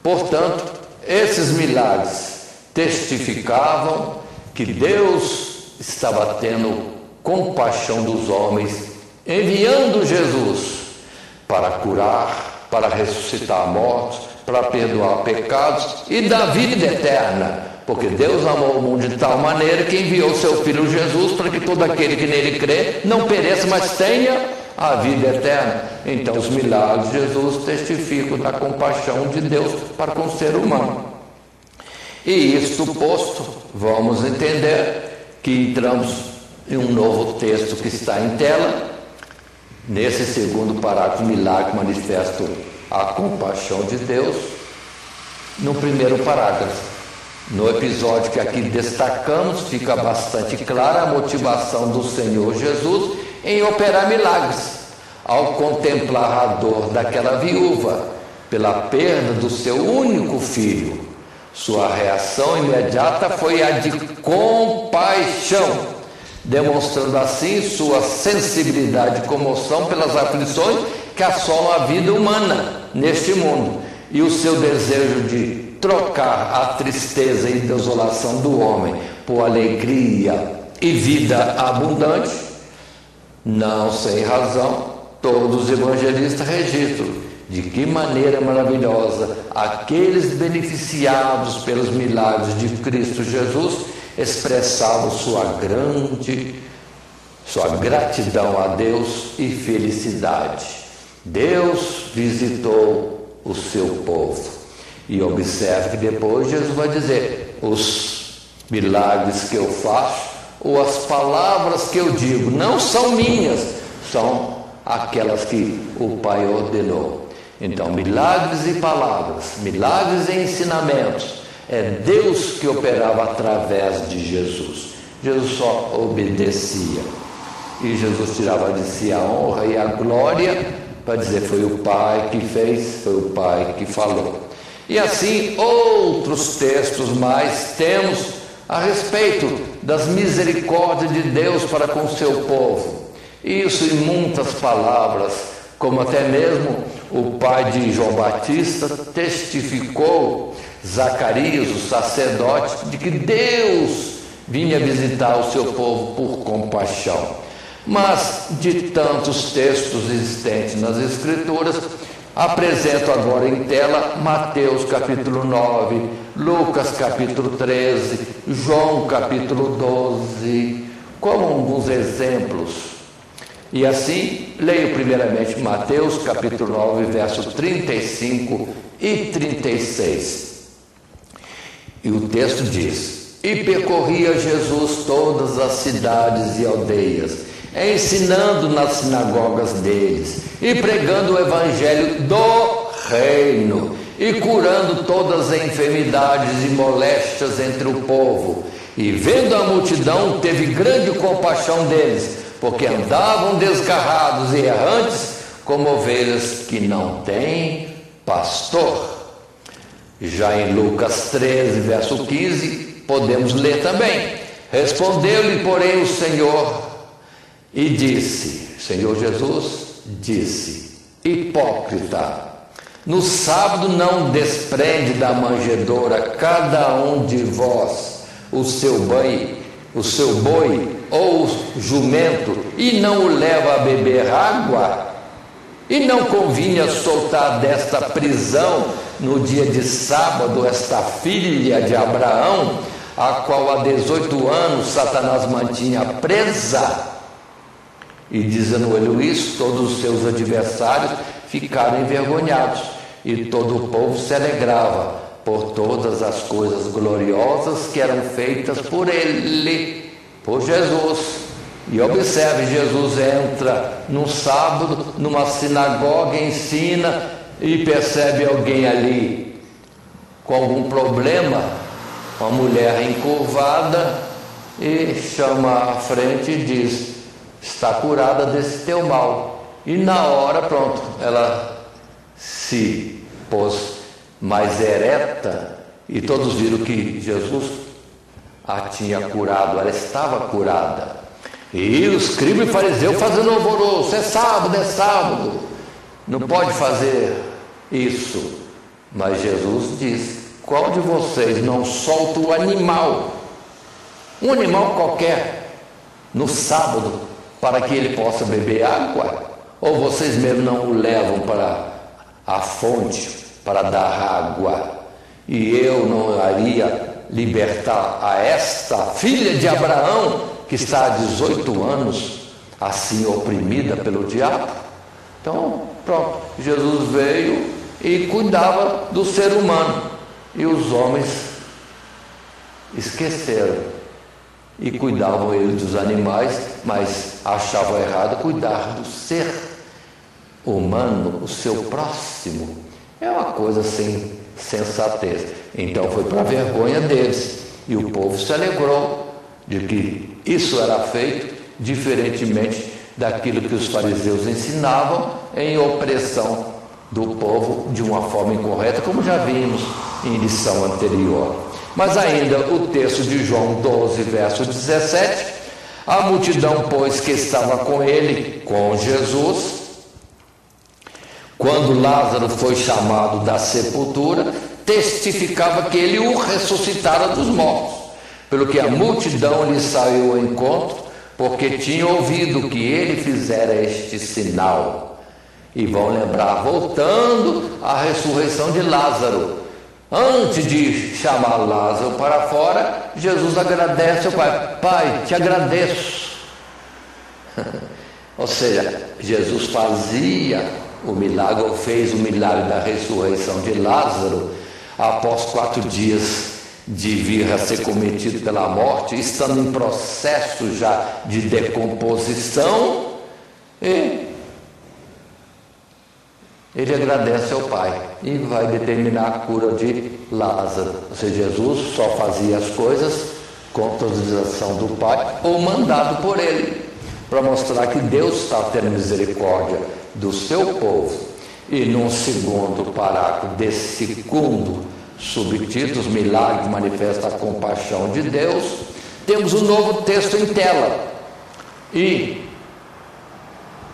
B: Portanto, esses milagres testificavam que Deus estava tendo compaixão dos homens, enviando Jesus para curar, para ressuscitar mortos, para perdoar pecados e dar vida eterna. Porque Deus amou o mundo de tal maneira que enviou seu Filho Jesus para que todo aquele que nele crê não pereça, mas tenha a vida eterna. Então os milagres de Jesus testificam da compaixão de Deus para com o ser humano. E isto posto, vamos entender que entramos em um novo texto que está em tela. Nesse segundo parágrafo, milagre manifesta a compaixão de Deus. No primeiro parágrafo, no episódio que aqui destacamos, fica bastante clara a motivação do Senhor Jesus em operar milagres. Ao contemplar a dor daquela viúva pela perda do seu único filho, sua reação imediata foi a de compaixão, demonstrando assim sua sensibilidade e comoção pelas aflições que assolam a vida humana neste mundo, e o seu desejo de trocar a tristeza e desolação do homem por alegria e vida abundante. Não sem razão, todos os evangelistas registram de que maneira maravilhosa aqueles beneficiados pelos milagres de Cristo Jesus expressavam sua gratidão a Deus e felicidade. Deus visitou o seu povo. E observe que depois Jesus vai dizer: os milagres que eu faço, ou as palavras que eu digo, não são minhas, são aquelas que o Pai ordenou. Então, milagres e palavras, milagres e ensinamentos, é Deus que operava através de Jesus. Jesus só obedecia. E Jesus tirava de si a honra e a glória para dizer: foi o Pai que fez, foi o Pai que falou. E assim, outros textos mais temos a respeito das misericórdias de Deus para com o seu povo. Isso em muitas palavras, como até mesmo o pai de João Batista testificou, Zacarias, o sacerdote, de que Deus vinha visitar o seu povo por compaixão. Mas de tantos textos existentes nas Escrituras, apresento agora em tela Mateus capítulo 9, Lucas capítulo 13, João capítulo 12, como alguns exemplos. E assim, leio primeiramente Mateus capítulo 9, verso 35 e 36. E o texto diz: E percorria Jesus todas as cidades e aldeias, ensinando nas sinagogas deles, e pregando o evangelho do reino, e curando todas as enfermidades e moléstias entre o povo. E vendo a multidão, teve grande compaixão deles, porque andavam desgarrados e errantes, como ovelhas que não têm pastor. Já em Lucas 13, verso 15, podemos ler também: Respondeu-lhe, porém, o Senhor e disse, Senhor Jesus disse: Hipócrita, no sábado não desprende da manjedoura cada um de vós o seu boi ou jumento, e não o leva a beber água? E não convinha soltar desta prisão no dia de sábado esta filha de Abraão, a qual há 18 anos Satanás mantinha presa? E dizendo-lhe isso, todos os seus adversários ficaram envergonhados, e todo o povo se alegrava por todas as coisas gloriosas que eram feitas por ele, por Jesus. E observe, Jesus entra num sábado, numa sinagoga, ensina, e percebe alguém ali com algum problema, uma mulher encurvada, e chama à frente e diz: está curada desse teu mal. E na hora, pronto, ela se pôs mais ereta, e todos viram que Jesus a tinha curado, ela estava curada. E o escriba e fariseu fazendo alvoroço: é sábado, não pode fazer isso. Mas Jesus diz: qual de vocês não solta o animal, um animal qualquer, no sábado, para que ele possa beber água? Ou vocês mesmo não o levam para a fonte para dar água? E eu não haria libertar a esta filha de Abraão, que está há 18 anos assim oprimida pelo diabo? Então, pronto, Jesus veio e cuidava do ser humano, e os homens esqueceram e cuidavam ele dos animais, mas achavam errado cuidar do ser humano, o seu próximo. É uma coisa sem sensatez. Então foi para a vergonha deles, e o povo se alegrou de que isso era feito diferentemente daquilo que os fariseus ensinavam, em opressão do povo de uma forma incorreta, como já vimos em lição anterior. Mas ainda o texto de João 12, verso 17: a multidão, pois, que estava com ele, com Jesus, quando Lázaro foi chamado da sepultura, testificava que ele o ressuscitara dos mortos, pelo que a multidão lhe saiu ao encontro, porque tinha ouvido que ele fizera este sinal. E vão lembrar, voltando, a ressurreição de Lázaro. Antes de chamar Lázaro para fora, Jesus agradece ao Pai: Pai, te agradeço. Ou seja, Jesus fazia o milagre, ou fez o milagre da ressurreição de Lázaro, após 4 dias de vir a ser cometido pela morte, estando em processo já de decomposição, e ele agradece ao Pai e vai determinar a cura de Lázaro. Ou seja, Jesus só fazia as coisas com autorização do Pai ou mandado por ele, para mostrar que Deus está tendo misericórdia do seu povo. E num segundo parágrafo desse segundo subtítulo, os milagres manifestam a compaixão de Deus, temos um novo texto em tela. E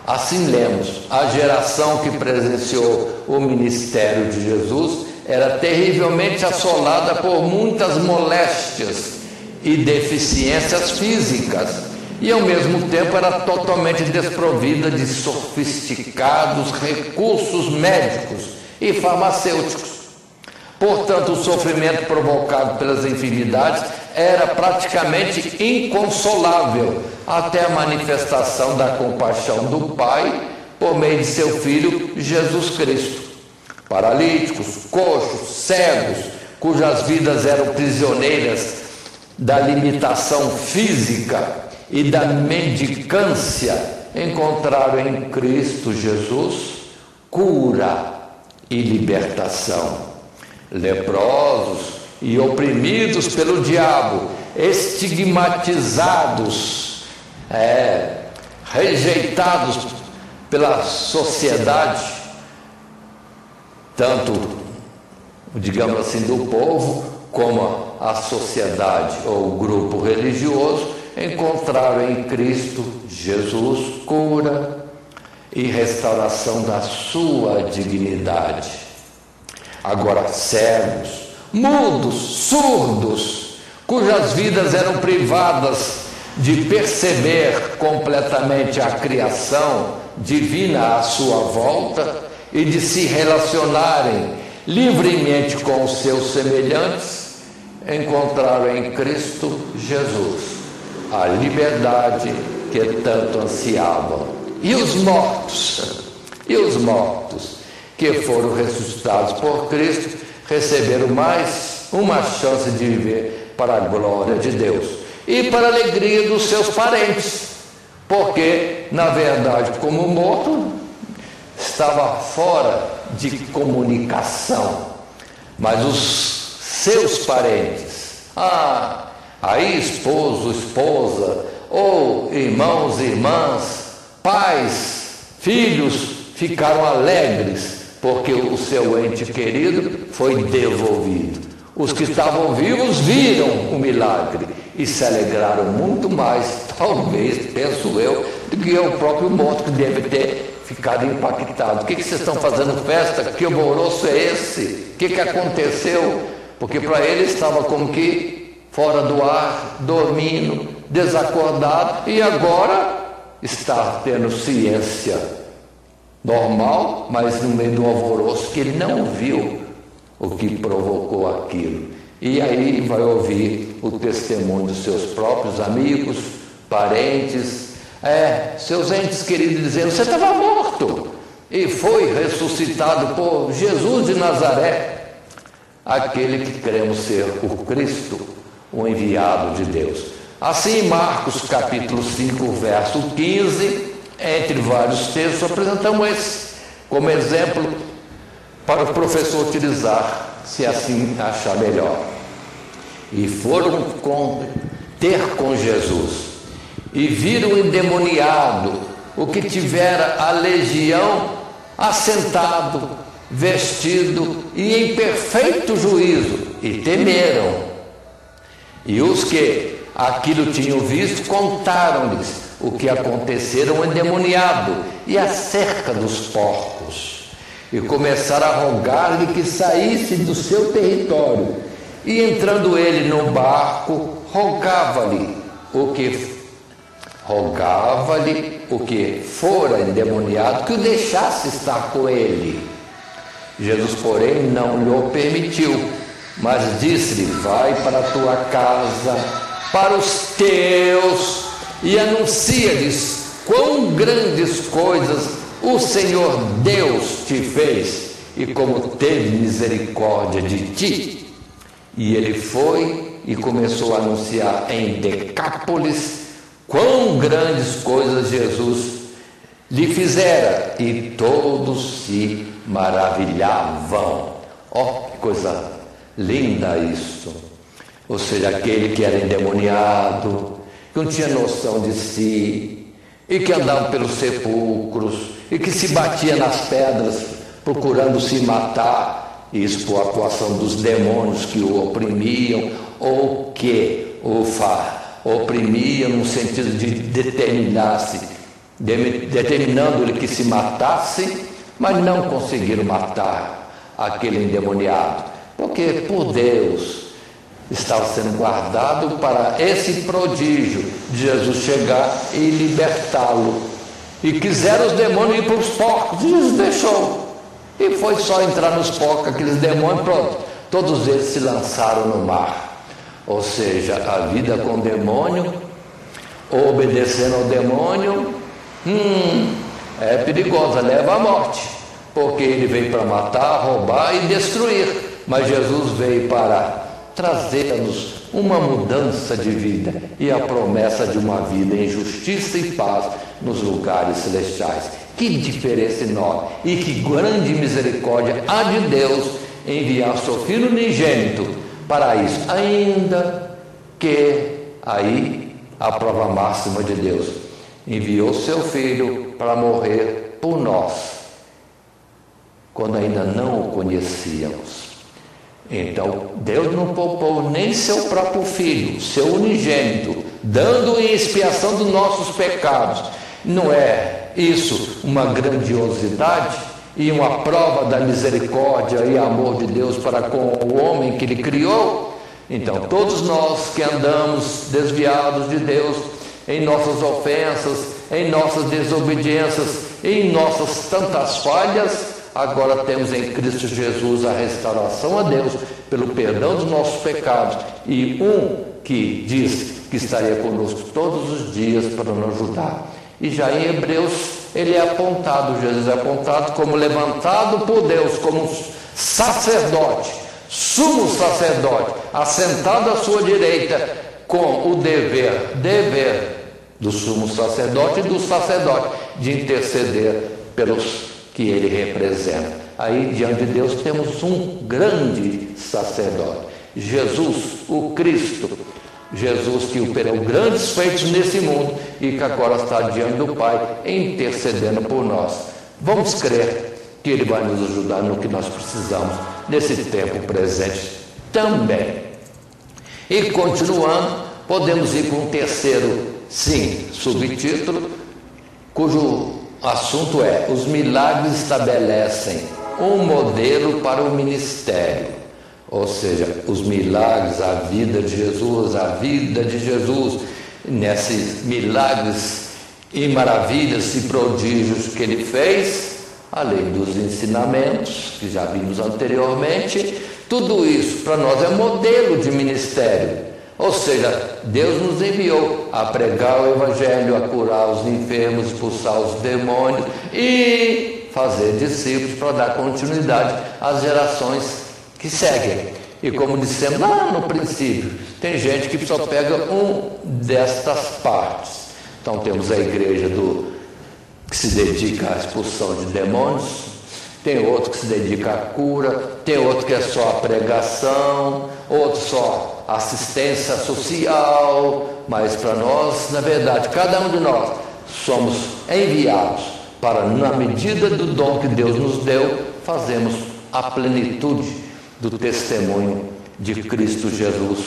B: Assim lemos, a geração que presenciou o ministério de Jesus era terrivelmente assolada por muitas moléstias e deficiências físicas, e ao mesmo tempo era totalmente desprovida de sofisticados recursos médicos e farmacêuticos. Portanto, o sofrimento provocado pelas enfermidades era praticamente inconsolável até a manifestação da compaixão do Pai por meio de seu Filho Jesus Cristo. Paralíticos, coxos, cegos, cujas vidas eram prisioneiras da limitação física e da mendicância, encontraram em Cristo Jesus cura e libertação. Leprosos e oprimidos pelo diabo, estigmatizados, rejeitados pela sociedade, tanto, digamos assim, do povo, como a sociedade ou o grupo religioso, encontraram em Cristo Jesus cura e restauração da sua dignidade. Agora, cegos, mudos, surdos, cujas vidas eram privadas de perceber completamente a criação divina à sua volta e de se relacionarem livremente com os seus semelhantes, encontraram em Cristo Jesus a liberdade que tanto ansiavam. E os mortos? E os mortos que foram ressuscitados por Cristo receberam mais uma chance de viver para a glória de Deus e para a alegria dos seus parentes, porque, na verdade, como morto, estava fora de comunicação, mas os seus parentes, aí esposo, esposa, ou irmãos, irmãs, pais, filhos, ficaram alegres, porque o seu ente querido foi devolvido. Os que estavam vivos viram o milagre e se alegraram muito mais, talvez, penso eu, do que o próprio morto, que deve ter ficado impactado. O que vocês estão fazendo festa? Que alvoroço é esse? O que aconteceu? Porque para ele estava como que fora do ar, dormindo, desacordado, e agora está tendo ciência normal, mas no meio do alvoroço, que ele não viu o que provocou aquilo. E aí vai ouvir o testemunho dos seus próprios amigos, parentes, seus entes queridos, dizendo: você estava morto e foi ressuscitado por Jesus de Nazaré, aquele que cremos ser o Cristo, o enviado de Deus. Assim, em Marcos capítulo 5, verso 15, entre vários textos, apresentamos esse como exemplo para o professor utilizar, se assim achar melhor. E foram ter com Jesus, e viram o endemoniado, o que tivera a legião, assentado, vestido e em perfeito juízo, e temeram. E os que aquilo tinham visto contaram-lhes o que acontecera ao endemoniado e acerca dos porcos. E começaram a rogar-lhe que saísse do seu território. E entrando ele no barco, rogava-lhe o que fora endemoniado, que o deixasse estar com ele. Jesus, porém, não lhe permitiu, mas disse-lhe: vai para a tua casa, para os teus, e anuncia-lhes quão grandes coisas o Senhor Deus te fez, e como teve misericórdia de ti. E ele foi e começou a anunciar em Decápolis quão grandes coisas Jesus lhe fizera, e todos se maravilhavam. Que coisa linda isso! Ou seja, aquele que era endemoniado, que não tinha noção de si, e que andava pelos sepulcros, e que se batia nas pedras procurando se matar, isso por atuação dos demônios que o oprimiam, ou que o oprimiam no sentido de determinar-se determinando-lhe que se matasse, mas não conseguiram matar aquele endemoniado, porque por Deus estava sendo guardado para esse prodígio de Jesus chegar e libertá-lo. E quiseram os demônios ir para os porcos, e Jesus deixou. E foi só entrar nos porcos, aqueles demônios, pronto. Todos eles se lançaram no mar. Ou seja, a vida com o demônio, ou obedecendo ao demônio, é perigosa, leva à morte. Porque ele veio para matar, roubar e destruir. Mas Jesus veio para trazer-nos uma mudança de vida e a promessa de uma vida em justiça e paz nos lugares celestiais. Que diferença enorme e que grande misericórdia há de Deus enviar seu Filho unigênito para isso, ainda que aí a prova máxima de Deus enviou seu Filho para morrer por nós, quando ainda não o conhecíamos. Então, Deus não poupou nem seu próprio Filho, seu unigênito, dando em expiação dos nossos pecados. Não é isso uma grandiosidade e uma prova da misericórdia e amor de Deus para com o homem que Ele criou? Então, todos nós que andamos desviados de Deus em nossas ofensas, em nossas desobediências, em nossas tantas falhas, agora temos em Cristo Jesus a restauração a Deus pelo perdão dos nossos pecados e que diz que estaria conosco todos os dias para nos ajudar. E já em Hebreus ele é apontado, Jesus é apontado como levantado por Deus, como sacerdote, sumo sacerdote, assentado à sua direita, com o dever do sumo sacerdote e do sacerdote de interceder pelos que ele representa. Aí diante de Deus temos um grande sacerdote, Jesus, o Cristo, Jesus que operou grandes feitos nesse mundo e que agora está diante do Pai intercedendo por nós. Vamos crer que Ele vai nos ajudar no que nós precisamos nesse tempo presente também. E continuando, podemos ir com um terceiro, subtítulo, cujo assunto é: os milagres estabelecem um modelo para o ministério. Ou seja, os milagres, a vida de Jesus, nesses milagres e maravilhas e prodígios que ele fez, além dos ensinamentos que já vimos anteriormente, tudo isso para nós é modelo de ministério. Ou seja, Deus nos enviou a pregar o Evangelho, a curar os enfermos, expulsar os demônios e fazer discípulos para dar continuidade às gerações que seguem. E como dissemos lá no princípio, tem gente que só pega destas partes. Então temos a igreja que se dedica à expulsão de demônios, tem outro que se dedica à cura, tem outro que é só a pregação, outro só assistência social. Mas para nós, na verdade, cada um de nós somos enviados para, na medida do dom que Deus nos deu, fazemos a plenitude do testemunho de Cristo Jesus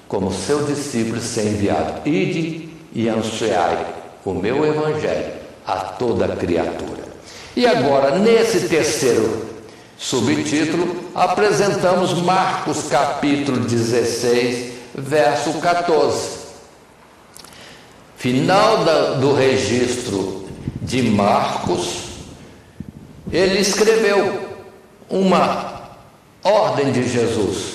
B: como seu discípulo ser enviado. Ide e anunciai o meu evangelho a toda criatura. E agora, nesse terceiro subtítulo, apresentamos Marcos capítulo 16, verso 14. Final do registro de Marcos, ele escreveu uma ordem de Jesus,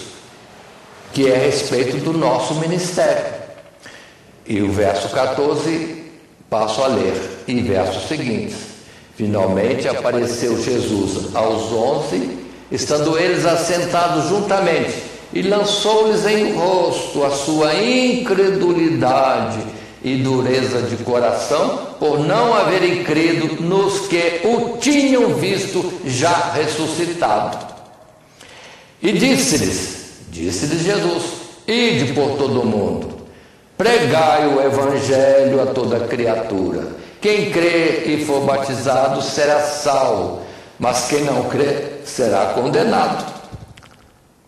B: que é a respeito do nosso ministério. E o verso 14, passo a ler, e versos seguintes: finalmente apareceu Jesus aos 11, estando eles assentados juntamente, e lançou-lhes em rosto a sua incredulidade e dureza de coração, por não haverem crido nos que o tinham visto já ressuscitado. E disse-lhes Jesus: ide por todo o mundo, pregai o evangelho a toda criatura. Quem crê e for batizado será salvo, mas quem não crê será condenado.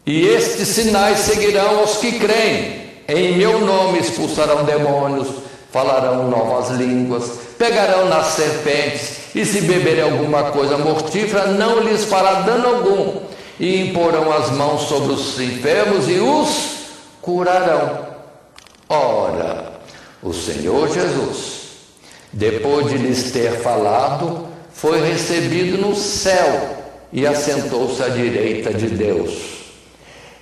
B: E estes sinais seguirão aos que creem: em meu nome expulsarão demônios, falarão novas línguas, pegarão nas serpentes, e se beberem alguma coisa mortífera, não lhes fará dano algum, e imporão as mãos sobre os enfermos e os curarão. Ora, o Senhor Jesus, depois de lhes ter falado, foi recebido no céu e assentou-se à direita de Deus.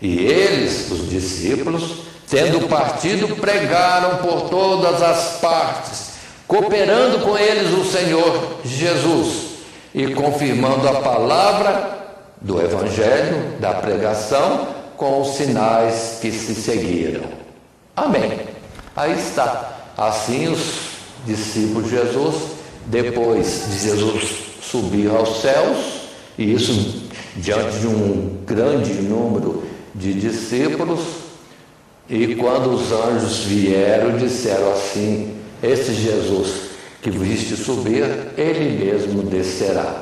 B: E eles, os discípulos, tendo partido, pregaram por todas as partes, cooperando com eles o Senhor Jesus e confirmando a palavra do Evangelho, da pregação, com os sinais que se seguiram. Amém. Aí está. Assim os discípulos de Jesus, depois de Jesus subir aos céus, e isso diante de um grande número de discípulos, e quando os anjos vieram, disseram assim: esse Jesus que viste subir, ele mesmo descerá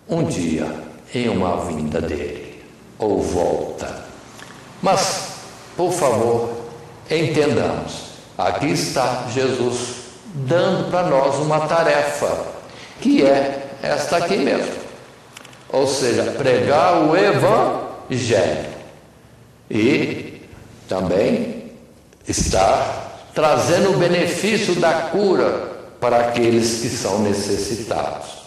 B: um dia em uma vinda dele, ou volta. Mas, por favor, entendamos, aqui está Jesus dando para nós uma tarefa, que é esta aqui mesmo, ou seja, pregar o Evangelho, e também está trazendo o benefício da cura para aqueles que são necessitados.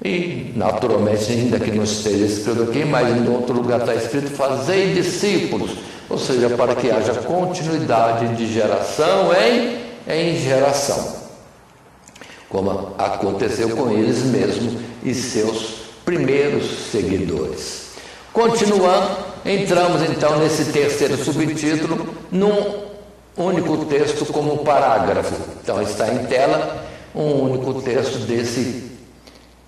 B: E, naturalmente, ainda que não esteja escrito aqui, mas em outro lugar está escrito: fazei discípulos, ou seja, para que haja continuidade de geração em geração, como aconteceu com eles mesmos e seus primeiros seguidores. Continuando, entramos então nesse terceiro subtítulo, num único texto como parágrafo. Então está em tela um único texto desse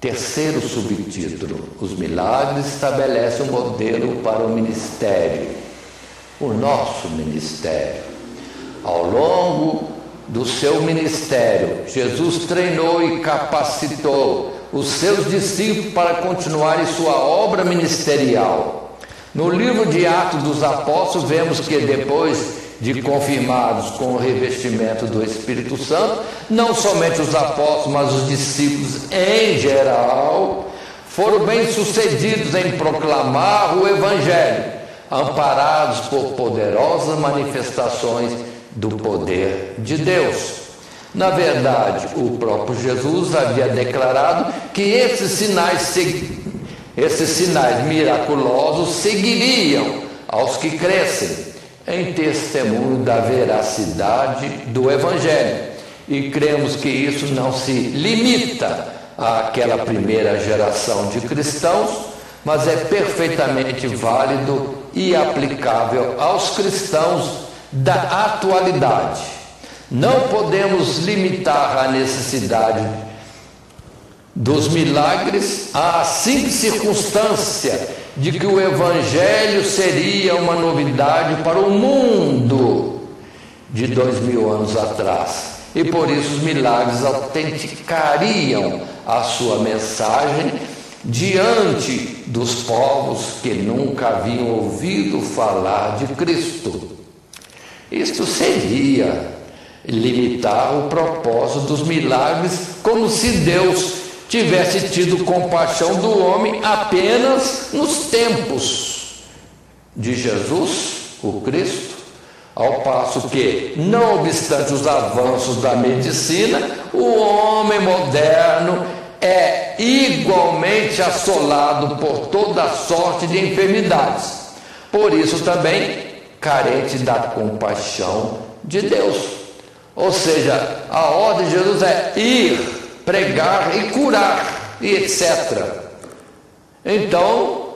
B: terceiro subtítulo. Os milagres estabelecem um modelo para o ministério, o nosso ministério. Ao longo do seu ministério, Jesus treinou e capacitou os seus discípulos para continuarem sua obra ministerial. No livro de Atos dos Apóstolos, vemos que depois de confirmados com o revestimento do Espírito Santo, não somente os apóstolos, mas os discípulos em geral, foram bem-sucedidos em proclamar o Evangelho, amparados por poderosas manifestações do poder de Deus. Na verdade, o próprio Jesus havia declarado que esses sinais miraculosos seguiriam aos que crescem em testemunho da veracidade do Evangelho. E cremos que isso não se limita àquela primeira geração de cristãos, mas é perfeitamente válido e aplicável aos cristãos da atualidade. Não podemos limitar a necessidade dos milagres à simples circunstância de que o Evangelho seria uma novidade para o mundo de 2000 anos atrás. E por isso os milagres autenticariam a sua mensagem diante dos povos que nunca haviam ouvido falar de Cristo. Isto seria limitar o propósito dos milagres, como se Deus tivesse tido compaixão do homem apenas nos tempos de Jesus, o Cristo, ao passo que, não obstante os avanços da medicina, o homem moderno é igualmente assolado por toda sorte de enfermidades. Por isso também carente da compaixão de Deus. Ou seja, a ordem de Jesus é ir, pregar e curar, e etc. Então,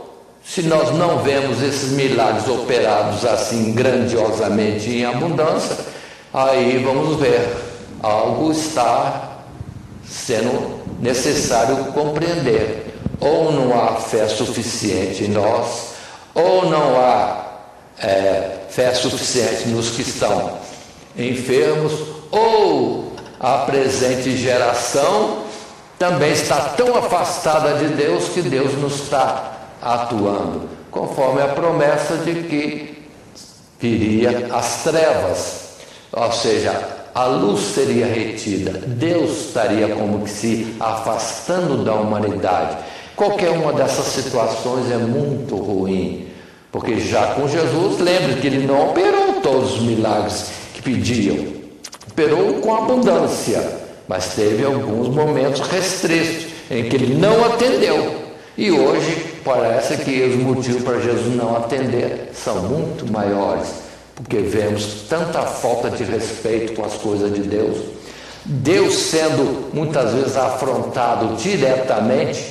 B: se nós não vemos esses milagres operados assim grandiosamente em abundância, aí vamos ver, algo está sendo necessário compreender. Ou não há fé suficiente em nós, ou não há fé suficiente nos que estão enfermos, ou a presente geração também está tão afastada de Deus que Deus não está atuando, conforme a promessa de que viria as trevas, ou seja, a luz seria retida, Deus estaria como que se afastando da humanidade. Qualquer uma dessas situações é muito ruim, porque já com Jesus, lembre que ele não operou todos os milagres que pediam, operou com abundância, mas teve alguns momentos restritos em que ele não atendeu. E hoje parece que os motivos para Jesus não atender são muito maiores, porque vemos tanta falta de respeito com as coisas de Deus, Deus sendo muitas vezes afrontado diretamente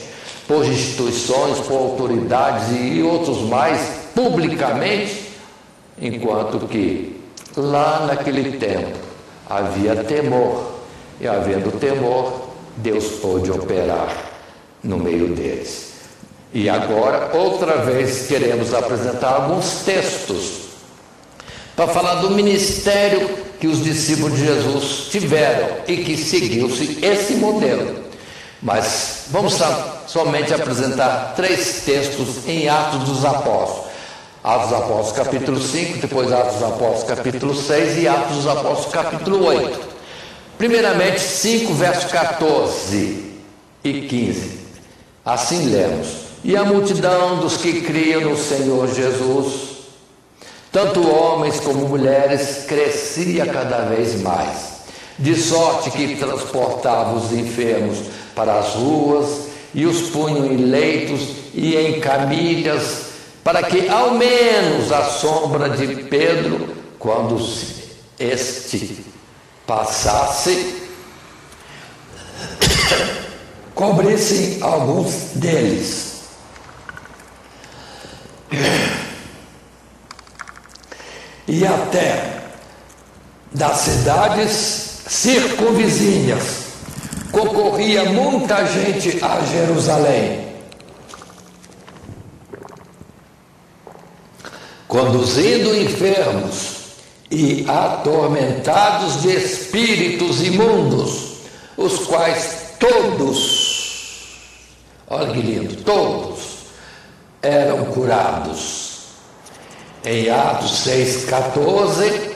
B: por instituições, por autoridades e outros mais publicamente, enquanto que lá naquele tempo havia temor, e havendo temor, Deus pôde operar no meio deles. E agora, outra vez, queremos apresentar alguns textos para falar do ministério que os discípulos de Jesus tiveram e que seguiu-se esse modelo. Mas vamos somente apresentar 3 textos em Atos dos Apóstolos. Atos dos Apóstolos capítulo 5, depois Atos dos Apóstolos capítulo 6 e Atos dos Apóstolos capítulo 8. Primeiramente 5, versos 14 e 15. Assim lemos: e a multidão dos que criam no Senhor Jesus, tanto homens como mulheres, crescia cada vez mais, de sorte que transportava os enfermos para as ruas e os punham em leitos e em camilhas, para que ao menos a sombra de Pedro, quando este passasse, cobrissem alguns deles. E até das cidades circunvizinhas concorria muita gente a Jerusalém, conduzindo enfermos e atormentados de espíritos imundos, os quais todos, olha que lindo, todos eram curados. Em Atos 6,14,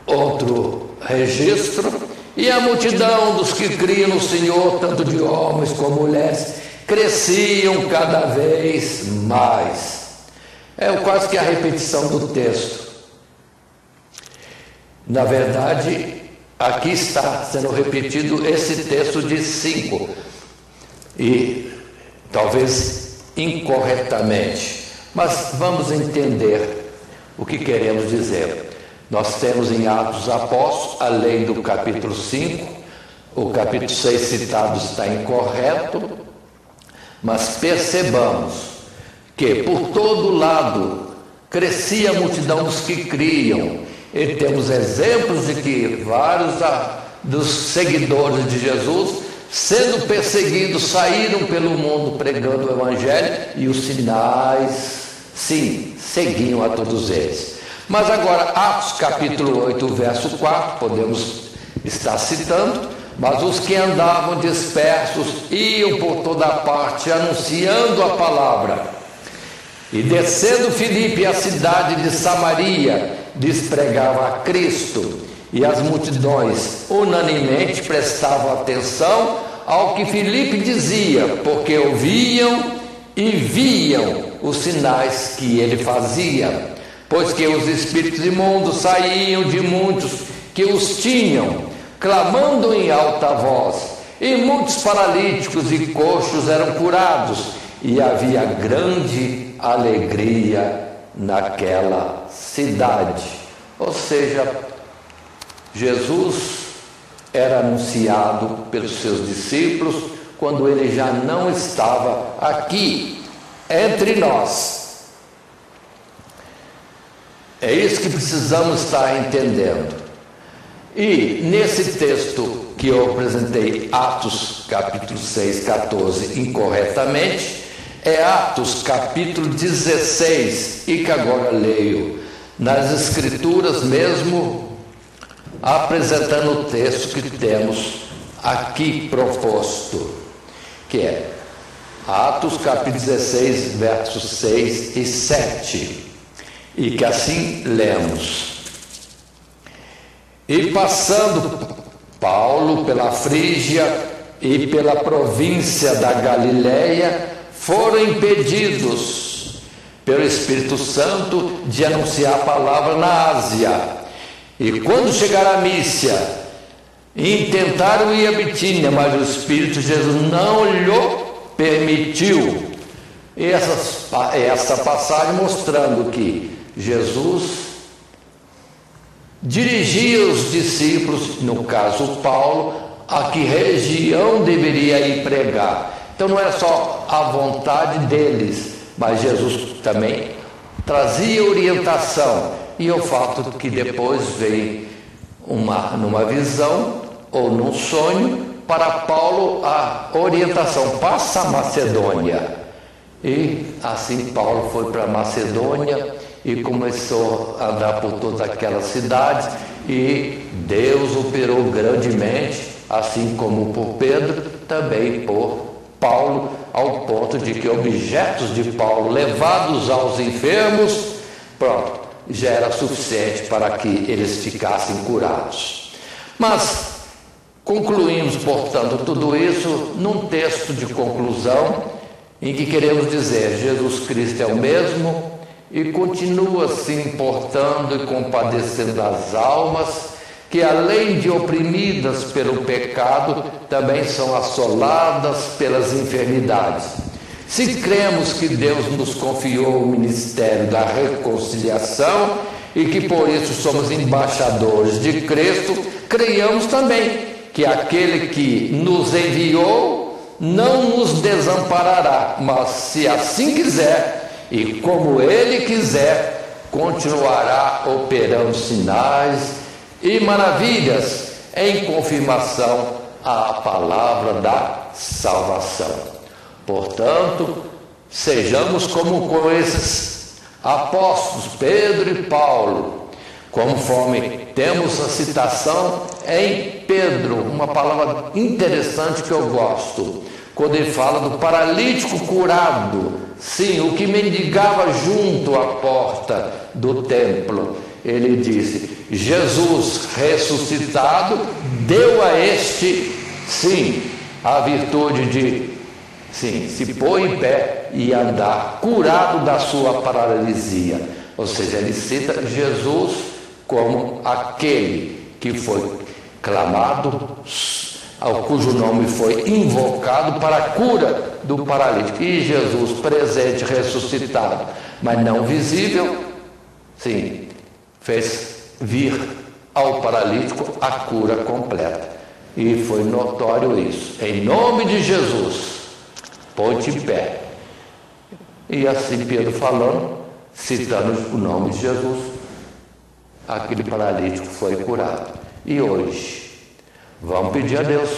B: outro registro: e a multidão dos que criam no Senhor, tanto de homens como mulheres, cresciam cada vez mais. É quase que a repetição do texto. Na verdade, aqui está sendo repetido esse texto de 5, e talvez incorretamente, mas vamos entender o que queremos dizer. Nós temos em Atos dos Apóstolos, além do capítulo 5, o capítulo 6 citado está incorreto, mas percebamos que por todo lado crescia a multidão dos que criam, e temos exemplos de que vários dos seguidores de Jesus, sendo perseguidos, saíram pelo mundo pregando o Evangelho, e os sinais, sim, seguiam a todos eles. Mas agora, Atos capítulo 8, verso 4, podemos estar citando: mas os que andavam dispersos iam por toda parte, anunciando a palavra. E descendo Filipe à cidade de Samaria, lhes pregava a Cristo, e as multidões unanimemente prestavam atenção ao que Filipe dizia, porque ouviam e viam os sinais que ele fazia, pois que os espíritos imundos saíam de muitos que os tinham, clamando em alta voz, e muitos paralíticos e coxos eram curados, e havia grande alegria naquela cidade. Ou seja, Jesus era anunciado pelos seus discípulos quando ele já não estava aqui entre nós. É isso que precisamos estar entendendo. E nesse texto que eu apresentei, Atos capítulo 6, 14, incorretamente, é Atos capítulo 16, e que agora leio nas Escrituras mesmo, apresentando o texto que temos aqui proposto, que é Atos capítulo 16, versos 6 e 7, e que assim lemos: E passando Paulo pela Frígia e pela província da Galiléia, foram impedidos pelo Espírito Santo de anunciar a palavra na Ásia. E quando chegaram a Mísia, intentaram ir a Bitínia, mas o Espírito de Jesus não lhe permitiu. Essa passagem mostrando que Jesus dirigia os discípulos, no caso Paulo, a que região deveria ir pregar. Então não era só a vontade deles, mas Jesus também trazia orientação. E o fato que depois veio numa visão ou num sonho para Paulo a orientação: passa a Macedônia. E assim Paulo foi para a Macedônia e começou a andar por todas aquelas cidades, e Deus operou grandemente, assim como por Pedro, também por Paulo, ao ponto de que objetos de Paulo levados aos enfermos, pronto, já era suficiente para que eles ficassem curados. Mas concluímos, portanto, tudo isso num texto de conclusão em que queremos dizer: Jesus Cristo é o mesmo e continua se importando e compadecendo das almas que, além de oprimidas pelo pecado, também são assoladas pelas enfermidades. Se cremos que Deus nos confiou o ministério da reconciliação e que por isso somos embaixadores de Cristo, creiamos também que aquele que nos enviou não nos desamparará, mas, se assim quiser e como Ele quiser, continuará operando sinais e maravilhas em confirmação à palavra da salvação. Portanto, sejamos como com esses apóstolos, Pedro e Paulo, conforme temos a citação em Pedro, uma palavra interessante que eu gosto, quando ele fala do paralítico curado, sim, o que mendigava junto à porta do templo. Ele disse: Jesus ressuscitado deu a este, sim, a virtude de, sim, se pôr em pé e andar, curado da sua paralisia. Ou seja, ele cita Jesus como aquele que foi clamado, ao cujo nome foi invocado para a cura do paralítico. E Jesus, presente, ressuscitado, mas não visível, sim, fez vir ao paralítico a cura completa. E foi notório isso. Em nome de Jesus, põe-te em pé. E assim Pedro falando, citando o nome de Jesus, aquele paralítico foi curado. E hoje, vamos pedir a Deus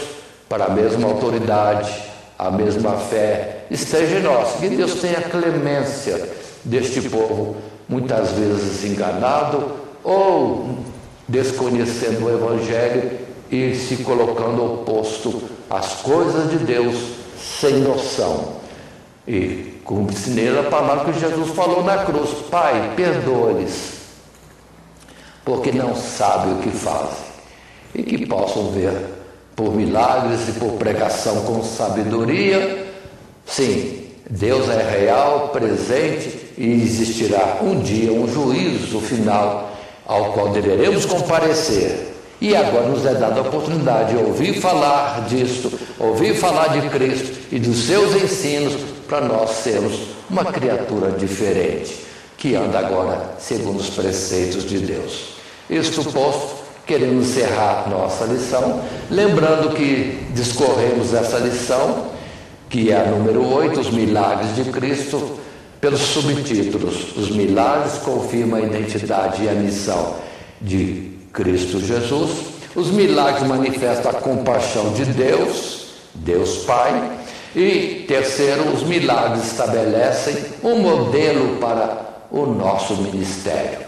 B: para a mesma autoridade, a mesma fé esteja em nós, que Deus tenha clemência deste povo, muitas vezes enganado ou desconhecendo o Evangelho e se colocando oposto às coisas de Deus sem noção. E cumpre-se a palavra que Jesus falou na cruz: Pai, perdoa-lhes, porque não sabem o que fazem. E que possam ver, por milagres e por pregação com sabedoria, sim, Deus é real, presente, e existirá um dia, um juízo final, ao qual deveremos comparecer. E agora nos é dada a oportunidade de ouvir falar disto, ouvir falar de Cristo e dos seus ensinos, para nós sermos uma criatura diferente, que anda agora segundo os preceitos de Deus. Isto posto, queremos encerrar nossa lição, lembrando que discorremos essa lição, que é a número 8, os milagres de Cristo, pelos subtítulos: os milagres confirmam a identidade e a missão de Cristo Jesus, os milagres manifestam a compaixão de Deus, Deus Pai, e terceiro, os milagres estabelecem um modelo para o nosso ministério.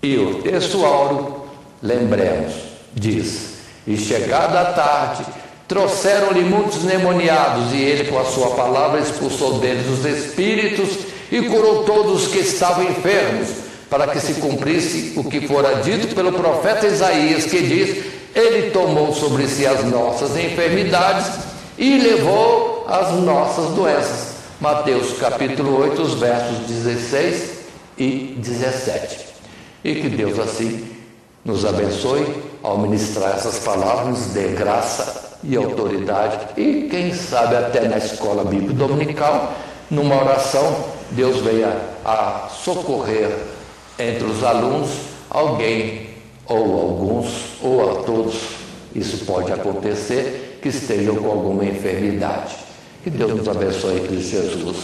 B: E o texto áureo, lembremos, diz: e chegada a tarde, trouxeram-lhe muitos endemoniados, e ele com a sua palavra expulsou deles os espíritos e curou todos os que estavam enfermos, para que se cumprisse o que fora dito pelo profeta Isaías, que diz: Ele tomou sobre si as nossas enfermidades e levou as nossas doenças. Mateus capítulo 8, os versos 16 e 17. E que Deus assim nos abençoe ao ministrar essas palavras, nos dê graça e autoridade, e quem sabe até na escola bíblica dominical, numa oração, Deus venha a socorrer entre os alunos alguém, ou alguns, ou a todos, isso pode acontecer, que estejam com alguma enfermidade. Que Deus nos abençoe em Cristo Jesus.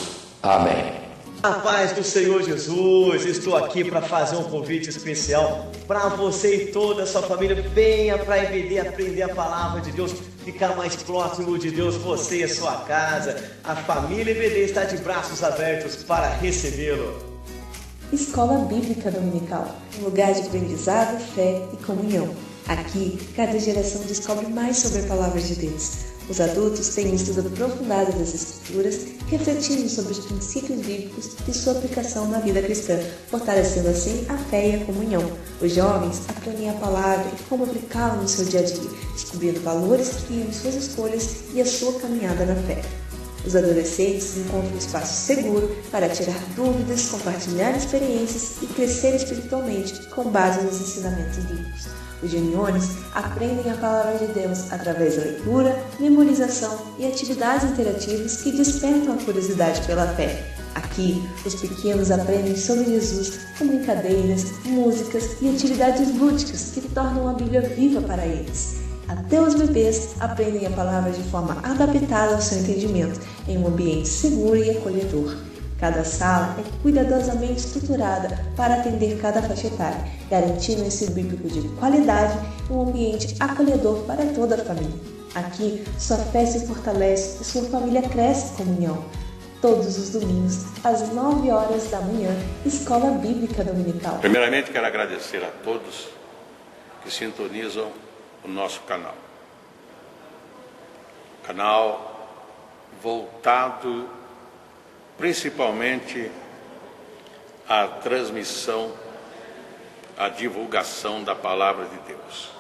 B: Amém.
C: A paz do Senhor Jesus, estou aqui para fazer um convite especial para você e toda a sua família. Venha para a EBD aprender a palavra de Deus, ficar mais próximo de Deus, você e a sua casa. A família EBD está de braços abertos para recebê-lo.
D: Escola Bíblica Dominical, um lugar de aprendizado, fé e comunhão. Aqui, cada geração descobre mais sobre a palavra de Deus. Os adultos têm um estudo aprofundado das Escrituras, refletindo sobre os princípios bíblicos e sua aplicação na vida cristã, fortalecendo assim a fé e a comunhão. Os jovens aprendem a palavra e como aplicá-la no seu dia a dia, descobrindo valores que guiam suas escolhas e a sua caminhada na fé. Os adolescentes encontram um espaço seguro para tirar dúvidas, compartilhar experiências e crescer espiritualmente com base nos ensinamentos bíblicos. Os juniores aprendem a palavra de Deus através da leitura, memorização e atividades interativas que despertam a curiosidade pela fé. Aqui, os pequenos aprendem sobre Jesus com brincadeiras, músicas e atividades lúdicas que tornam a Bíblia viva para eles. Até os bebês aprendem a palavra de forma adaptada ao seu entendimento, em um ambiente seguro e acolhedor. Cada sala é cuidadosamente estruturada para atender cada faixa etária, garantindo um ensino bíblico de qualidade e um ambiente acolhedor para toda a família. Aqui, sua fé se fortalece e sua família cresce em comunhão. Todos os domingos, às 9 horas da manhã, Escola Bíblica Dominical.
A: Primeiramente, quero agradecer a todos que sintonizam o nosso canal. Canal voltado principalmente à transmissão, à divulgação da Palavra de Deus.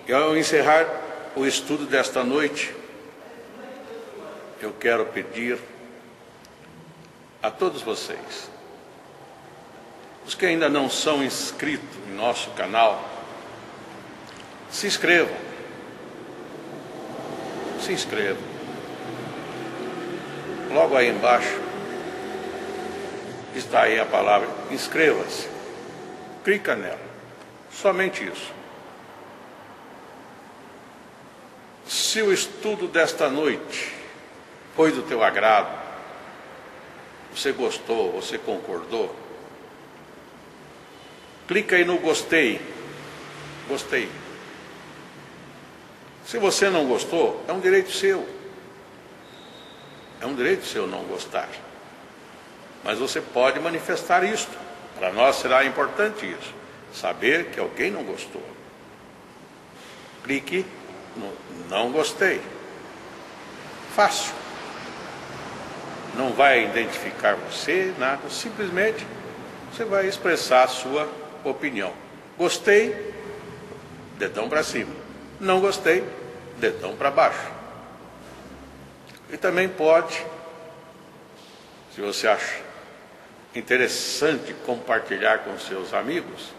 A: E ao encerrar o estudo desta noite, eu quero pedir a todos vocês, os que ainda não são inscritos em nosso canal, se inscrevam. Se inscrevam. Logo aí embaixo está aí a palavra inscreva-se. Clica nela. Somente isso. Se o estudo desta noite foi do teu agrado, você gostou, você concordou, clica aí no gostei. Gostei. Se você não gostou, é um direito seu. É um direito seu não gostar. Mas você pode manifestar isto. Para nós será importante isso. Saber que alguém não gostou. Clique no não gostei. Fácil. Não vai identificar você, nada. Simplesmente você vai expressar a sua opinião. Gostei, dedão para cima. Não gostei, dedão para baixo. E também pode, se você acha interessante compartilhar com seus amigos,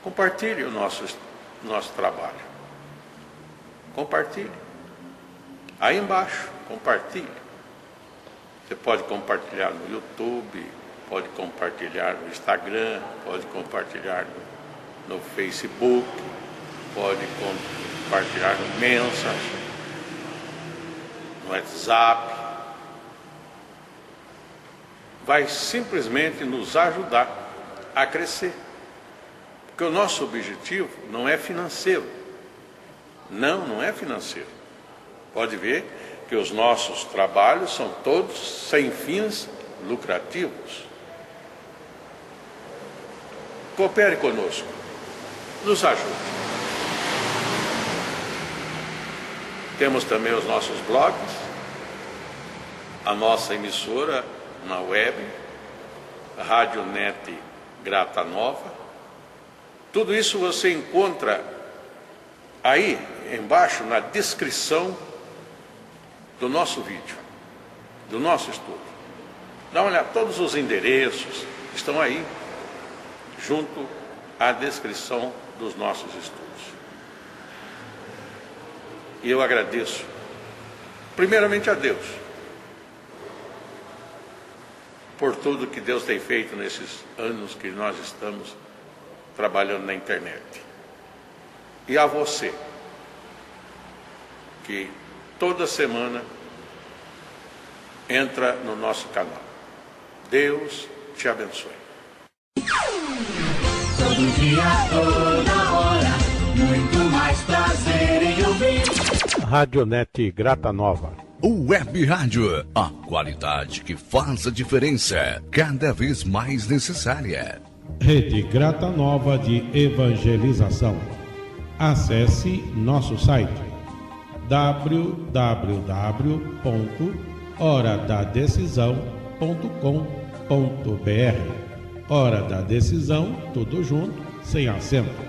A: compartilhe o nosso trabalho. Compartilhe. Aí embaixo, compartilhe. Você pode compartilhar no YouTube, pode compartilhar no Instagram, pode compartilhar no Facebook, pode compartilhar no Messenger, no WhatsApp. Vai simplesmente nos ajudar a crescer. Porque o nosso objetivo não é financeiro. Não é financeiro. Pode ver que os nossos trabalhos são todos sem fins lucrativos. Coopere conosco. Nos ajude. Temos também os nossos blogs, a nossa emissora na web, Rádio Net Grata Nova. Tudo isso você encontra aí embaixo na descrição do nosso vídeo, do nosso estudo. Dá uma olhada, todos os endereços estão aí, junto à descrição dos nossos estudos. E eu agradeço, primeiramente a Deus, por tudo que Deus tem feito nesses anos que nós estamos trabalhando na internet. E a você, que toda semana entra no nosso canal. Deus te abençoe.
E: Todo dia, toda hora, muito mais prazer em ouvir.
A: Radionet Grata Nova.
F: Web Rádio, a qualidade que faz a diferença, cada vez mais necessária.
G: Rede Grata Nova de Evangelização. Acesse nosso site www.horadadecisão.com.br. Hora da Decisão, tudo junto, sem acento.